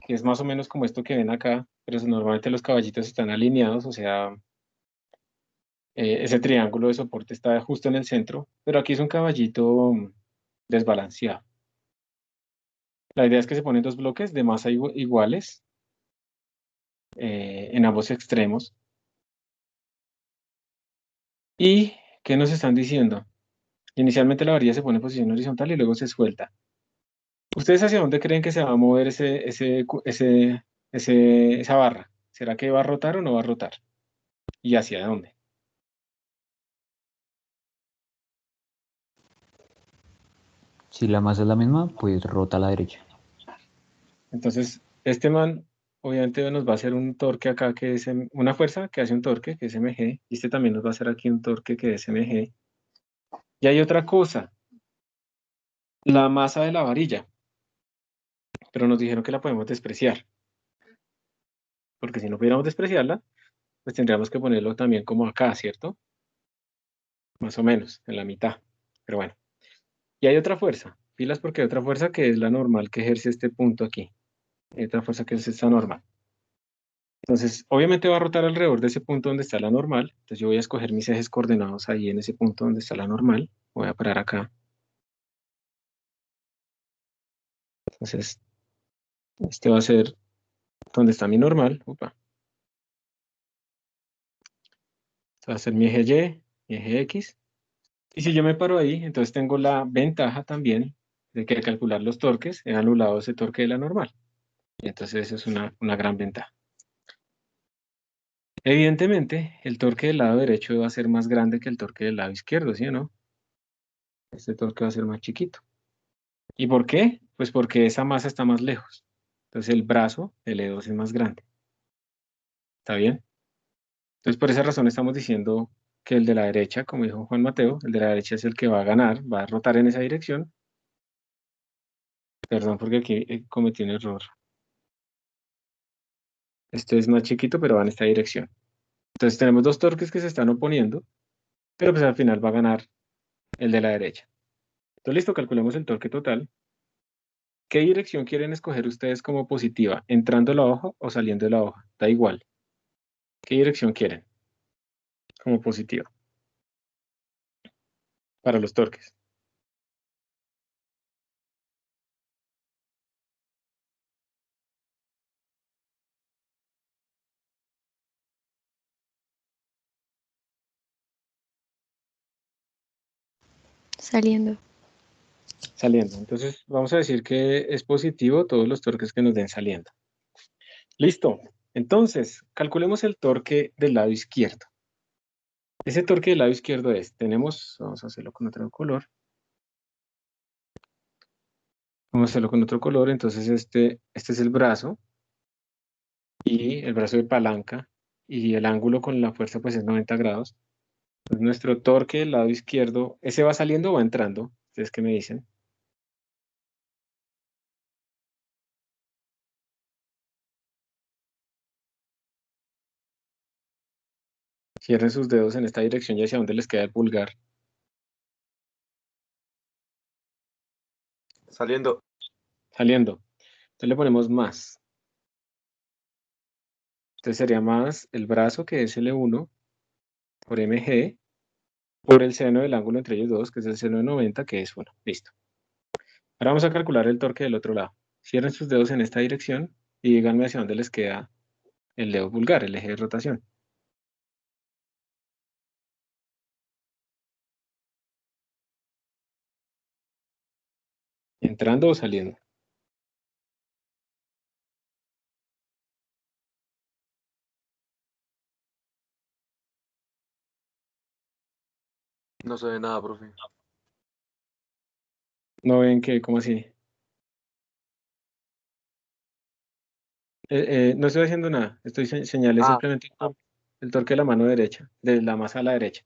que es más o menos como esto que ven acá, pero normalmente los caballitos están alineados, o sea, ese triángulo de soporte está justo en el centro, pero aquí es un caballito desbalanceado. La idea es que se ponen dos bloques de masa iguales en ambos extremos. ¿Y qué nos están diciendo? Inicialmente la varilla se pone en posición horizontal y luego se suelta. ¿Ustedes hacia dónde creen que se va a mover esa barra? ¿Será que va a rotar o no va a rotar? ¿Y hacia dónde? Si la masa es la misma, pues rota a la derecha. Entonces, este man obviamente nos va a hacer un torque acá que es una fuerza que hace un torque que es mg, y este también nos va a hacer aquí un torque que es mg. Y hay otra cosa, la masa de la varilla, pero nos dijeron que la podemos despreciar, porque si no pudiéramos despreciarla, pues tendríamos que ponerlo también como acá, ¿cierto? Más o menos, en la mitad, pero bueno. Y hay otra fuerza, pilas porque hay otra fuerza que es la normal que ejerce este punto aquí. Hay otra fuerza que es esta normal. Entonces, obviamente va a rotar alrededor de ese punto donde está la normal. Entonces yo voy a escoger mis ejes coordenados ahí en ese punto donde está la normal. Voy a parar acá. Entonces, este va a ser donde está mi normal. Upa. Este va a ser mi eje Y, mi eje X. Y si yo me paro ahí, entonces tengo la ventaja también de que al calcular los torques he anulado ese torque de la normal. Y entonces eso es una gran ventaja. Evidentemente, el torque del lado derecho va a ser más grande que el torque del lado izquierdo, ¿sí o no? Este torque va a ser más chiquito. ¿Y por qué? Pues porque esa masa está más lejos. Entonces el brazo, el E2 es más grande. ¿Está bien? Entonces por esa razón estamos diciendo que el de la derecha, como dijo Juan Mateo, el de la derecha es el que va a ganar, va a rotar en esa dirección. Perdón porque aquí cometí un error. Este es más chiquito, pero va en esta dirección. Entonces tenemos dos torques que se están oponiendo, pero pues al final va a ganar el de la derecha. Entonces listo, calculemos el torque total. ¿Qué dirección quieren escoger ustedes como positiva? ¿Entrando a la hoja o saliendo de la hoja? Da igual. ¿Qué dirección quieren como positiva para los torques? Saliendo. Saliendo. Entonces vamos a decir que es positivo todos los torques que nos den saliendo. Listo. Entonces, calculemos el torque del lado izquierdo. Ese torque del lado izquierdo vamos a hacerlo con otro color. Vamos a hacerlo con otro color. Entonces este es el brazo y el brazo de palanca y el ángulo con la fuerza pues es 90 grados. Entonces, nuestro torque del lado izquierdo, ¿ese va saliendo o va entrando? ¿Ustedes qué me dicen? Cierren sus dedos en esta dirección y hacia dónde les queda el pulgar. Saliendo. Saliendo. Entonces le ponemos más. Entonces sería más el brazo, que es L1, por mg, por el seno del ángulo entre ellos dos, que es el seno de 90, que es 1. Listo. Ahora vamos a calcular el torque del otro lado. Cierren sus dedos en esta dirección y díganme hacia dónde les queda el dedo pulgar, el eje de rotación. ¿Entrando o saliendo? No se ve nada, profe. ¿No ven que, cómo así? No estoy haciendo nada, estoy señalé Ah, simplemente el torque de la mano derecha, de la masa a la derecha.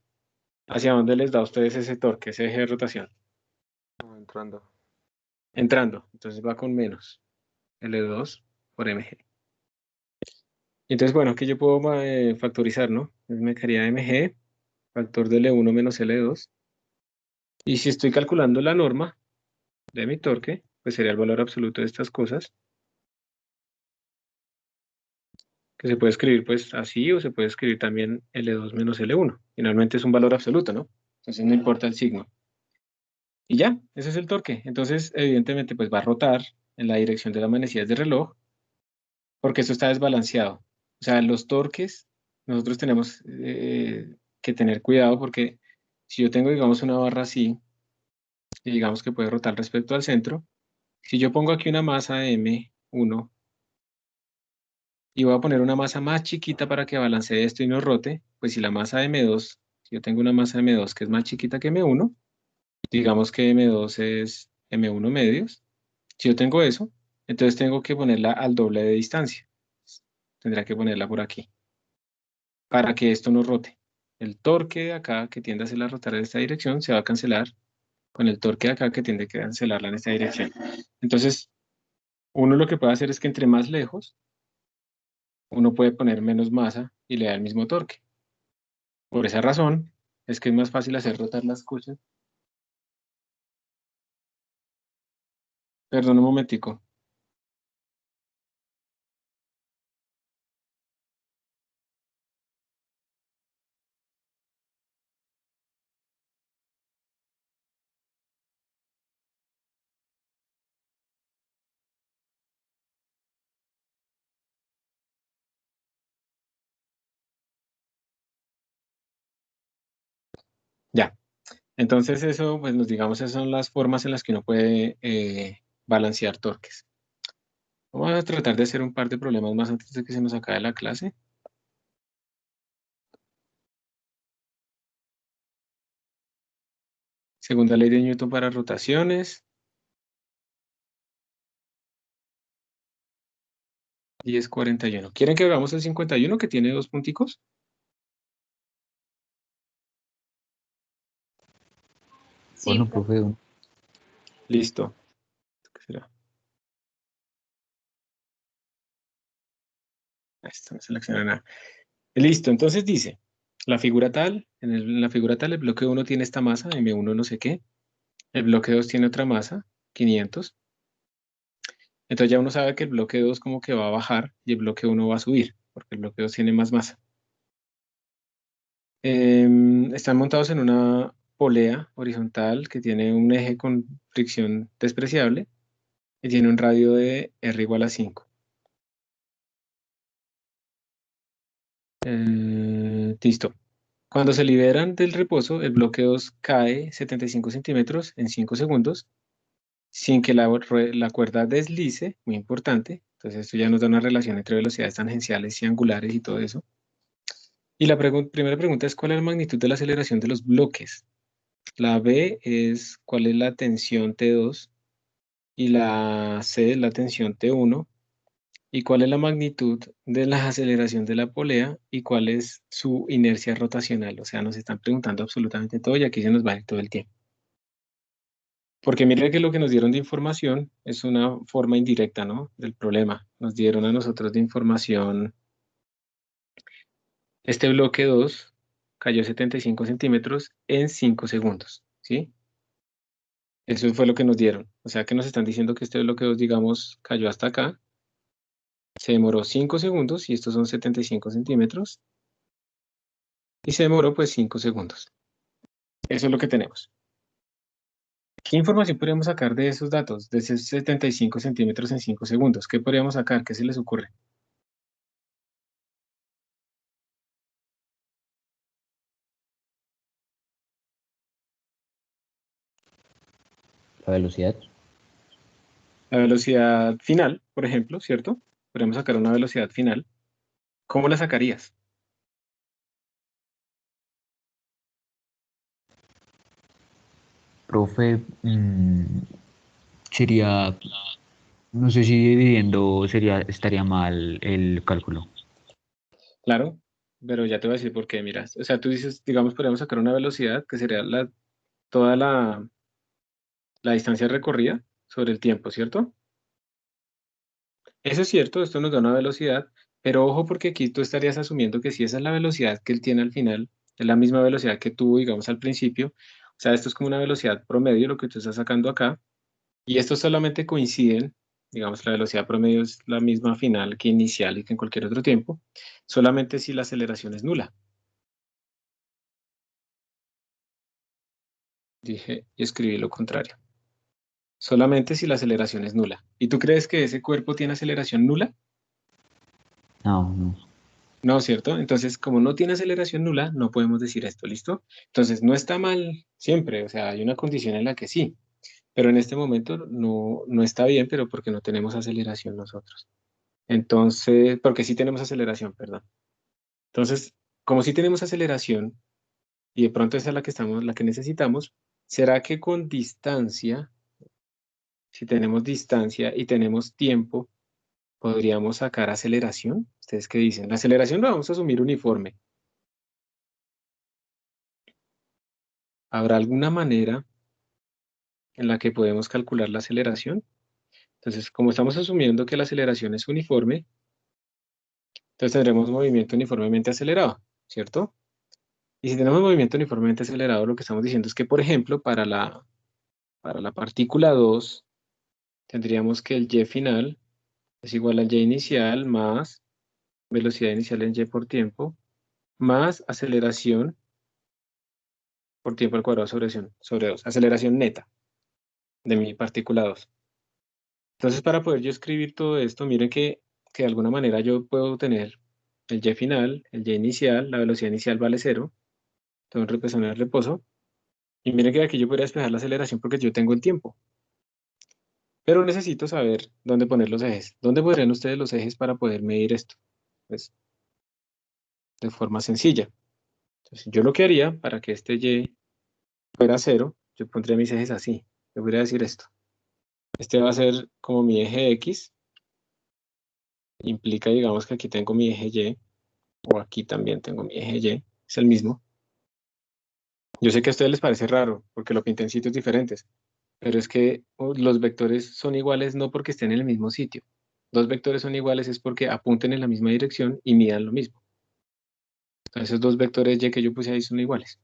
¿Hacia dónde les da a ustedes ese torque, ese eje de rotación? no, entrando. Entrando, entonces va con menos L2 por mg. Entonces, bueno, aquí yo puedo factorizar, ¿no? Entonces me quedaría mg, factor de L1 menos L2. Y si estoy calculando la norma de mi torque, pues sería el valor absoluto de estas cosas, que se puede escribir pues así o se puede escribir también L2 menos L1. Finalmente es un valor absoluto, ¿no? Entonces no importa el signo. Y ya, ese es el torque. Entonces, evidentemente, pues va a rotar en la dirección de las manecillas del reloj, porque esto está desbalanceado. O sea, los torques, nosotros tenemos que tener cuidado porque si yo tengo, digamos, una barra así, y digamos que puede rotar respecto al centro, si yo pongo aquí una masa M1 y voy a poner una masa más chiquita para que balancee esto y no rote, pues si la masa M2, si yo tengo una masa M2 que es más chiquita que M1, digamos que M2 es M1 medios, si yo tengo eso, entonces tengo que ponerla al doble de distancia. Tendría que ponerla por aquí para que esto no rote. El torque de acá que tiende a hacerla rotar en esta dirección se va a cancelar con el torque de acá que tiende a cancelarla en esta dirección. Entonces, uno lo que puede hacer es que entre más lejos, uno puede poner menos masa y le da el mismo torque. Por esa razón, es que es más fácil hacer rotar las cosas. Perdón un momentico. Ya. Entonces eso, pues nos digamos, esas son las formas en las que uno puede balancear torques. Vamos a tratar de hacer un par de problemas más antes de que se nos acabe la clase. Segunda ley de Newton para rotaciones. 1041. ¿Quieren que hagamos el 51 que tiene dos punticos? Sí, Bueno, profe, Listo. ¿Qué será? Esto no selecciona nada. Listo, entonces dice, la figura tal, en la figura tal el bloque 1 tiene esta masa, M1 no sé qué, el bloque 2 tiene otra masa, 500. Entonces ya uno sabe que el bloque 2 como que va a bajar y el bloque 1 va a subir, porque el bloque 2 tiene más masa. Están montados en una polea horizontal que tiene un eje con fricción despreciable y tiene un radio de R igual a 5. Listo. Cuando se liberan del reposo, el bloque 2 cae 75 centímetros en 5 segundos sin que la cuerda deslice, muy importante. Entonces esto ya nos da una relación entre velocidades tangenciales y angulares y todo eso. Y la primera pregunta es, ¿cuál es la magnitud de la aceleración de los bloques? La B es, ¿cuál es la tensión T2? y la C es la tensión T1, y cuál es la magnitud de la aceleración de la polea y cuál es su inercia rotacional. O sea, nos están preguntando absolutamente todo y aquí se nos va a ir todo el tiempo. Porque mire que lo que nos dieron de información es una forma indirecta, ¿no? Del problema. Nos dieron a nosotros de información, este bloque 2 cayó 75 centímetros en 5 segundos, ¿sí? Eso fue lo que nos dieron. O sea que nos están diciendo que este bloque 2, digamos, cayó hasta acá, se demoró 5 segundos y estos son 75 centímetros y se demoró pues 5 segundos. Eso es lo que tenemos. ¿Qué información podríamos sacar de esos datos? De esos 75 centímetros en 5 segundos. ¿Qué podríamos sacar? ¿Qué se les ocurre? La velocidad. La velocidad final, por ejemplo, ¿cierto? Podríamos sacar una velocidad final. ¿Cómo la sacarías? Profe, sería, no sé si dividiendo estaría mal el cálculo. Claro, pero ya te voy a decir por qué, mira. O sea, tú dices, digamos, podríamos sacar una velocidad que sería toda la distancia recorrida sobre el tiempo, ¿cierto? Eso es cierto, esto nos da una velocidad, pero ojo porque aquí tú estarías asumiendo que si esa es la velocidad que él tiene al final, es la misma velocidad que tuvo, digamos, al principio. O sea, esto es como una velocidad promedio, lo que tú estás sacando acá, y estos solamente coinciden, digamos, la velocidad promedio es la misma final que inicial y que en cualquier otro tiempo, solamente si la aceleración es nula. Dije y escribí lo contrario. Solamente si la aceleración es nula. ¿Y tú crees que ese cuerpo tiene aceleración nula? No, no. No, ¿cierto? Entonces, como no tiene aceleración nula, no podemos decir esto, ¿listo? Entonces, no está mal siempre, o sea, hay una condición en la que sí, pero en este momento no está bien, pero porque no tenemos aceleración nosotros. Entonces, porque sí tenemos aceleración, perdón. Entonces, como sí tenemos aceleración y de pronto esa es la que estamos, la que necesitamos, ¿será que con distancia, si tenemos distancia y tenemos tiempo, podríamos sacar aceleración? ¿Ustedes qué dicen? La aceleración la vamos a asumir uniforme. ¿Habrá alguna manera en la que podemos calcular la aceleración? Entonces, como estamos asumiendo que la aceleración es uniforme, entonces tendremos movimiento uniformemente acelerado, ¿cierto? Y si tenemos movimiento uniformemente acelerado, lo que estamos diciendo es que, por ejemplo, para la partícula 2, tendríamos que el y final es igual al y inicial más velocidad inicial en y por tiempo, más aceleración por tiempo al cuadrado sobre 2, aceleración neta de mi partícula 2. Entonces, para poder yo escribir todo esto, miren que de alguna manera yo puedo tener el y final, el y inicial, la velocidad inicial vale 0, tengo un reposo en el reposo, y miren que aquí yo podría despejar la aceleración porque yo tengo el tiempo, pero necesito saber dónde poner los ejes. ¿Dónde pondrían ustedes los ejes para poder medir esto? Pues de forma sencilla. Entonces, yo lo que haría para que este y fuera 0, yo pondría mis ejes así. Yo podría decir esto. Este va a ser como mi eje X, implica, digamos, que aquí tengo mi eje Y, o aquí también tengo mi eje Y, es el mismo. Yo sé que a ustedes les parece raro, porque lo pinté en sitios diferentes, pero es que los vectores son iguales no porque estén en el mismo sitio. Dos vectores son iguales es porque apunten en la misma dirección y midan lo mismo. Entonces, esos dos vectores Y que yo puse ahí son iguales.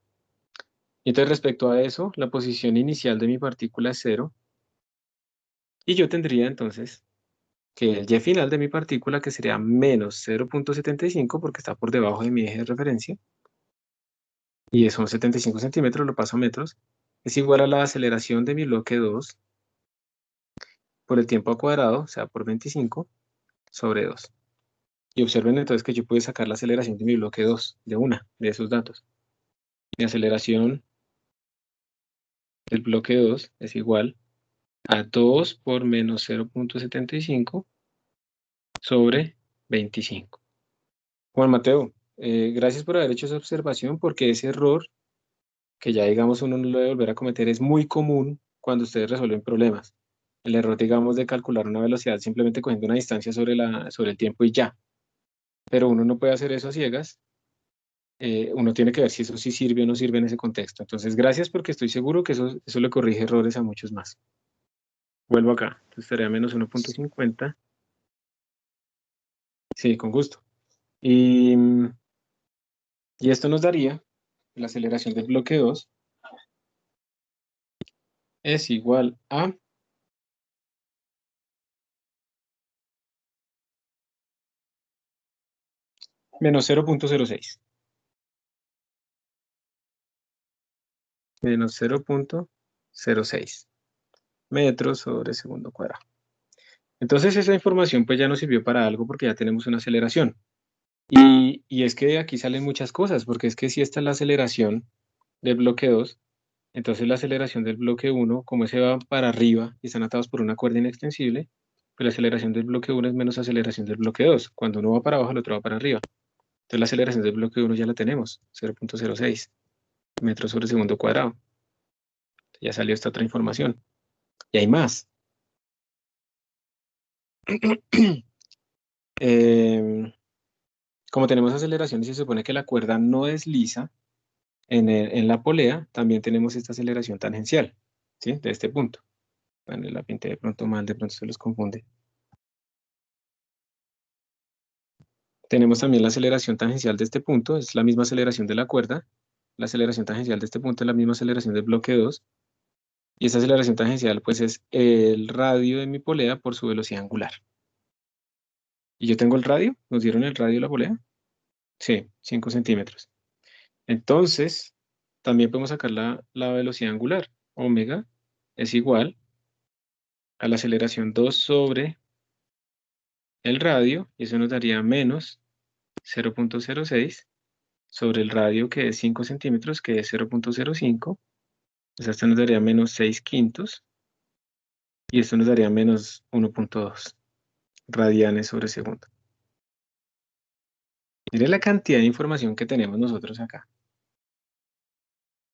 Y entonces, respecto a eso, la posición inicial de mi partícula es 0, y yo tendría entonces que el Y final de mi partícula, que sería menos 0,75, porque está por debajo de mi eje de referencia, y son 75 centímetros, lo paso a metros, es igual a la aceleración de mi bloque 2 por el tiempo al cuadrado, o sea, por 25 sobre 2. Y observen entonces que yo puedo sacar la aceleración de mi bloque 2 de esos datos. Mi aceleración del bloque 2 es igual a 2 por menos 0,75 sobre 25. Juan Mateo, gracias por haber hecho esa observación, porque ese error, que ya digamos uno no lo debe volver a cometer, es muy común cuando ustedes resuelven problemas. El error, digamos, de calcular una velocidad simplemente cogiendo una distancia sobre el tiempo y ya. Pero uno no puede hacer eso a ciegas. Uno tiene que ver si eso sí sirve o no sirve en ese contexto. Entonces, gracias porque estoy seguro que eso le corrige errores a muchos más. Vuelvo acá. Entonces, estaría menos 1.50. Sí, con gusto. Y esto nos daría la aceleración del bloque 2 es igual a menos 0.06. Menos 0.06 metros sobre segundo cuadrado. Entonces esa información pues ya nos sirvió para algo porque ya tenemos una aceleración. Y es que de aquí salen muchas cosas, porque es que si esta es la aceleración del bloque 2, entonces la aceleración del bloque 1, como ese va para arriba y están atados por una cuerda inextensible, pues la aceleración del bloque 1 es menos aceleración del bloque 2. Cuando uno va para abajo, el otro va para arriba. Entonces la aceleración del bloque 1 ya la tenemos, 0.06 metros sobre segundo cuadrado. Ya salió esta otra información. Y hay más. Como tenemos aceleración y se supone que la cuerda no es lisa, en la polea también tenemos esta aceleración tangencial, ¿sí? De este punto. Bueno, la pinté de pronto mal, de pronto se los confunde. Tenemos también la aceleración tangencial de este punto, es la misma aceleración de la cuerda. La aceleración tangencial de este punto es la misma aceleración del bloque 2. Y esa aceleración tangencial, pues, es el radio de mi polea por su velocidad angular. ¿Y yo tengo el radio? ¿Nos dieron el radio de la polea? Sí, 5 centímetros. Entonces, también podemos sacar la velocidad angular. Omega es igual a la aceleración 2 sobre el radio, y eso nos daría menos 0.06 sobre el radio, que es 5 centímetros, que es 0.05. O sea, esto nos daría menos 6 quintos, y esto nos daría menos 1.2 radianes sobre segundo. Mire la cantidad de información que tenemos nosotros acá.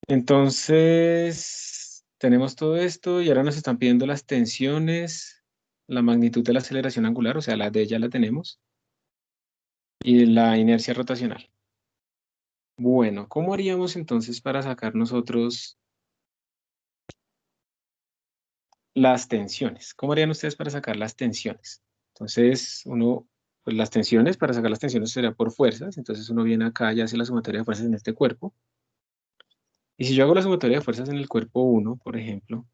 Entonces, tenemos todo esto y ahora nos están pidiendo las tensiones, la magnitud de la aceleración angular, o sea, la D ya la tenemos, y la inercia rotacional. Bueno, ¿cómo haríamos entonces para sacar nosotros las tensiones? ¿Cómo harían ustedes para sacar las tensiones? Entonces, pues las tensiones, para sacar las tensiones sería por fuerzas, entonces uno viene acá y hace la sumatoria de fuerzas en este cuerpo. Y si yo hago la sumatoria de fuerzas en el cuerpo 1, por ejemplo,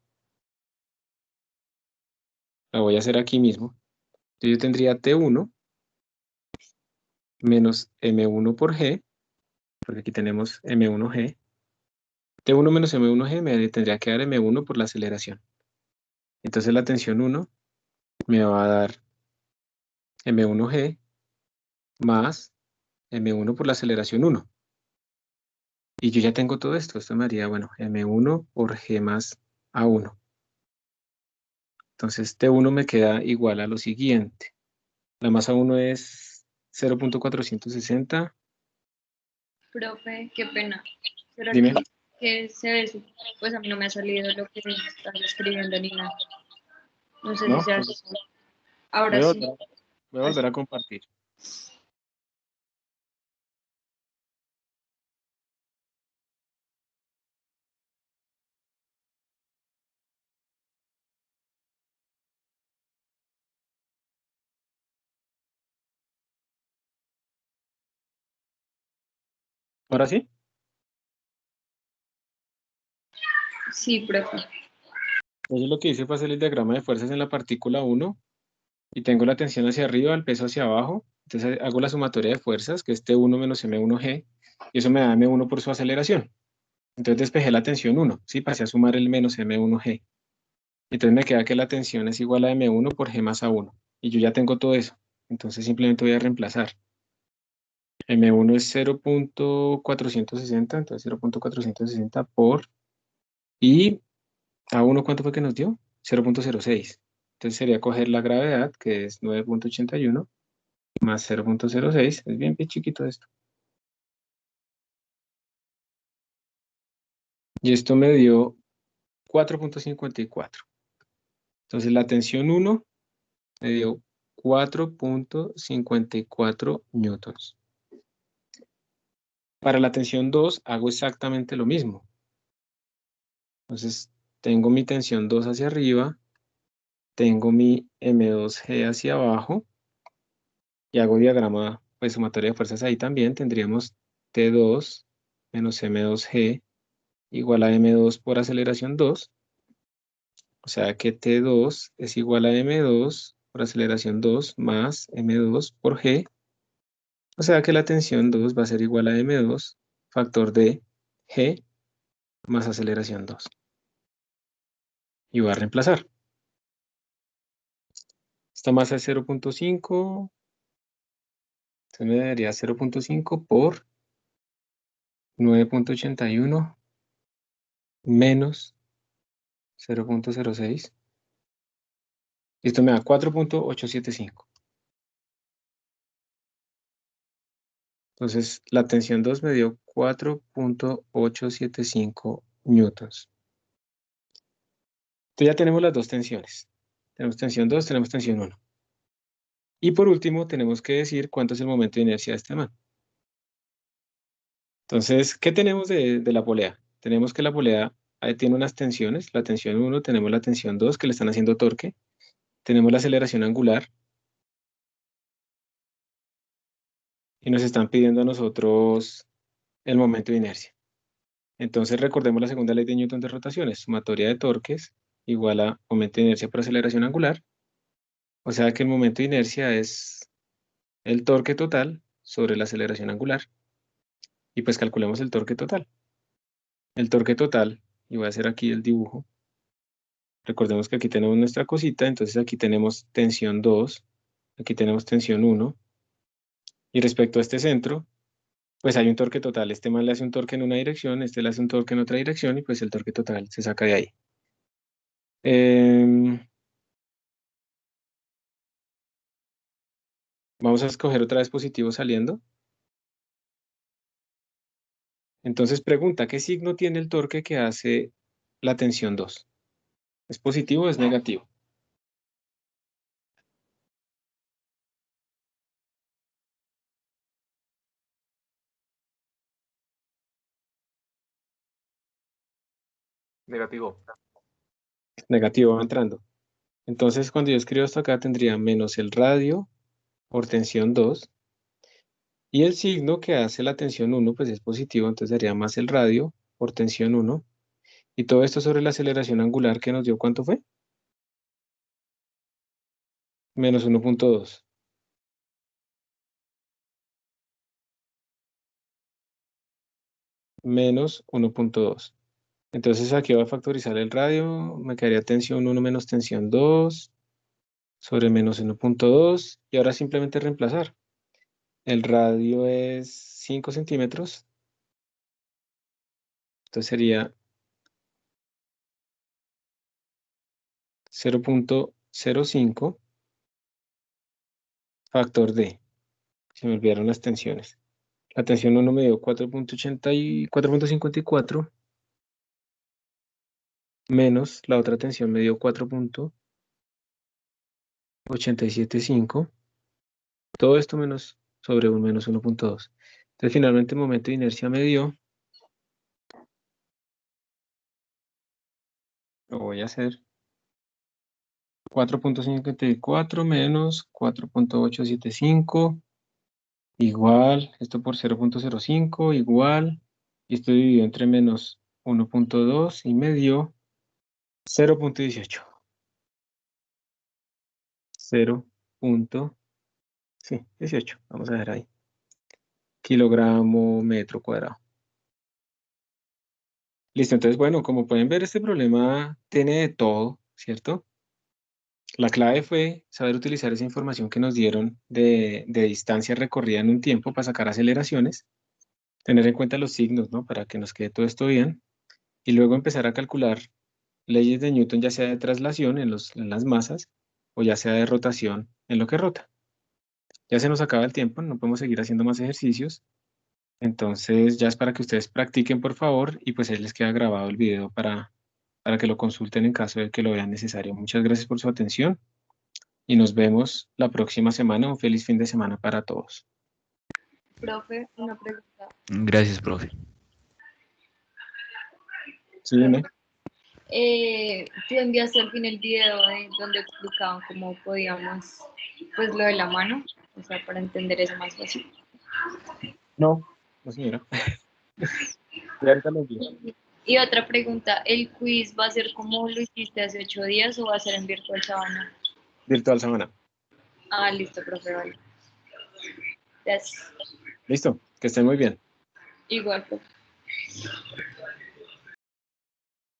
la voy a hacer aquí mismo. Entonces yo tendría T1 menos M1 por G, porque aquí tenemos M1G. T1 menos M1G me tendría que dar M1 por la aceleración. Entonces la tensión 1 me va a dar M1G más M1 por la aceleración 1. Y yo ya tengo todo esto. Esto me haría, bueno, M1 por G más A1. Entonces T1 me queda igual a lo siguiente. La masa 1 es 0.460. Profe, qué pena. Pero Dime. que se ve, pues a mí no me ha salido lo que estás escribiendo ni nada. No sé ¿No? si ya. Ahora sí. Voy a volver a compartir. ¿Ahora sí? Sí, profe. Entonces lo que hice fue hacer el diagrama de fuerzas en la partícula 1 y tengo la tensión hacia arriba, el peso hacia abajo. Entonces hago la sumatoria de fuerzas, que es T1 menos M1G, y eso me da M1 por su aceleración. Entonces despejé la tensión 1, ¿sí? Pasé a sumar el menos M1G. Entonces me queda que la tensión es igual a M1 por G más A1. Y yo ya tengo todo eso. Entonces simplemente voy a reemplazar. M1 es 0.460, entonces 0.460 por... ¿Y A1 cuánto fue que nos dio? 0.06. Entonces sería coger la gravedad, que es 9.81, más 0.06. Es bien chiquito esto. Y esto me dio 4.54. Entonces la tensión 1 me dio 4.54 newtons. Para la tensión 2 hago exactamente lo mismo. Entonces tengo mi tensión 2 hacia arriba, tengo mi M2G hacia abajo y hago diagrama pues sumatoria de fuerzas ahí también. Tendríamos T2 menos M2G igual a M2 por aceleración 2. O sea que T2 es igual a M2 por aceleración 2 más M2 por G. O sea que la tensión 2 va a ser igual a M2 factor de G más aceleración 2. Y voy a reemplazar. Esta masa es 0.5. Se me daría 0.5 por 9.81 menos 0.06. Esto me da 4.875. Entonces, la tensión 2 me dio 4.875 newtons. Entonces ya tenemos las dos tensiones. Tenemos tensión 2, tenemos tensión 1. Y por último, tenemos que decir cuánto es el momento de inercia de este man. Entonces, ¿qué tenemos de la polea? Tenemos que la polea tiene unas tensiones. La tensión 1, tenemos la tensión 2 que le están haciendo torque. Tenemos la aceleración angular. Y nos están pidiendo a nosotros el momento de inercia. Entonces recordemos la segunda ley de Newton de rotaciones, sumatoria de torques igual a momento de inercia por aceleración angular. O sea que el momento de inercia es el torque total sobre la aceleración angular. Y pues calculemos el torque total. El torque total, y voy a hacer aquí el dibujo. Recordemos que aquí tenemos nuestra cosita, entonces aquí tenemos tensión 2, aquí tenemos tensión 1. Y respecto a este centro, pues hay un torque total. Este man le hace un torque en una dirección, este le hace un torque en otra dirección y pues el torque total se saca de ahí. Vamos a escoger otra vez positivo saliendo. Entonces pregunta, ¿qué signo tiene el torque que hace la tensión 2? ¿Es positivo o es negativo? Negativo. Negativo va entrando. Entonces cuando yo escribo esto acá tendría menos el radio por tensión 2. Y el signo que hace la tensión 1 pues es positivo, entonces daría más el radio por tensión 1. Y todo esto sobre la aceleración angular que nos dio, ¿cuánto fue? Menos 1.2. Menos 1.2. Entonces aquí voy a factorizar el radio, me quedaría tensión 1 menos tensión 2 sobre menos 1.2 y ahora simplemente reemplazar. El radio es 5 centímetros, entonces sería 0.05 factor D. Se me olvidaron las tensiones. La tensión 1 me dio 4.54 menos la otra tensión me dio 4.875. Todo esto menos sobre un menos 1.2. Entonces finalmente el momento de inercia me dio, lo voy a hacer, 4.54 menos 4.875 igual, esto por 0.05 igual, y esto dividido entre menos 1.2 y me dio 0.18. 0.18, vamos a ver ahí. Kilogramo metro cuadrado. Listo, entonces bueno, como pueden ver este problema tiene de todo, ¿cierto? La clave fue saber utilizar esa información que nos dieron de distancia recorrida en un tiempo para sacar aceleraciones, tener en cuenta los signos, ¿no? Para que nos quede todo esto bien, y luego empezar a calcular leyes de Newton, ya sea de traslación en las masas, o ya sea de rotación en lo que rota. Ya se nos acaba el tiempo, no podemos seguir haciendo más ejercicios, entonces ya es para que ustedes practiquen, por favor, y pues ahí les queda grabado el video para para que lo consulten en caso de que lo vean necesario. Muchas gracias por su atención y nos vemos la próxima semana. Un feliz fin de semana para todos. Profe, una pregunta. Gracias, profe. Sí, dime. Tú enviaste al fin el video donde explicaban cómo podíamos, pues lo de la mano, o sea, para entender eso más fácil. No, no señora. Y ahorita lo envío. Y otra pregunta, ¿el quiz va a ser como lo hiciste hace 8 días o va a ser en Virtual Sabana? Virtual Semana. Ah, listo, profe, vale. Gracias. Listo, que estén muy bien. Igual, profe.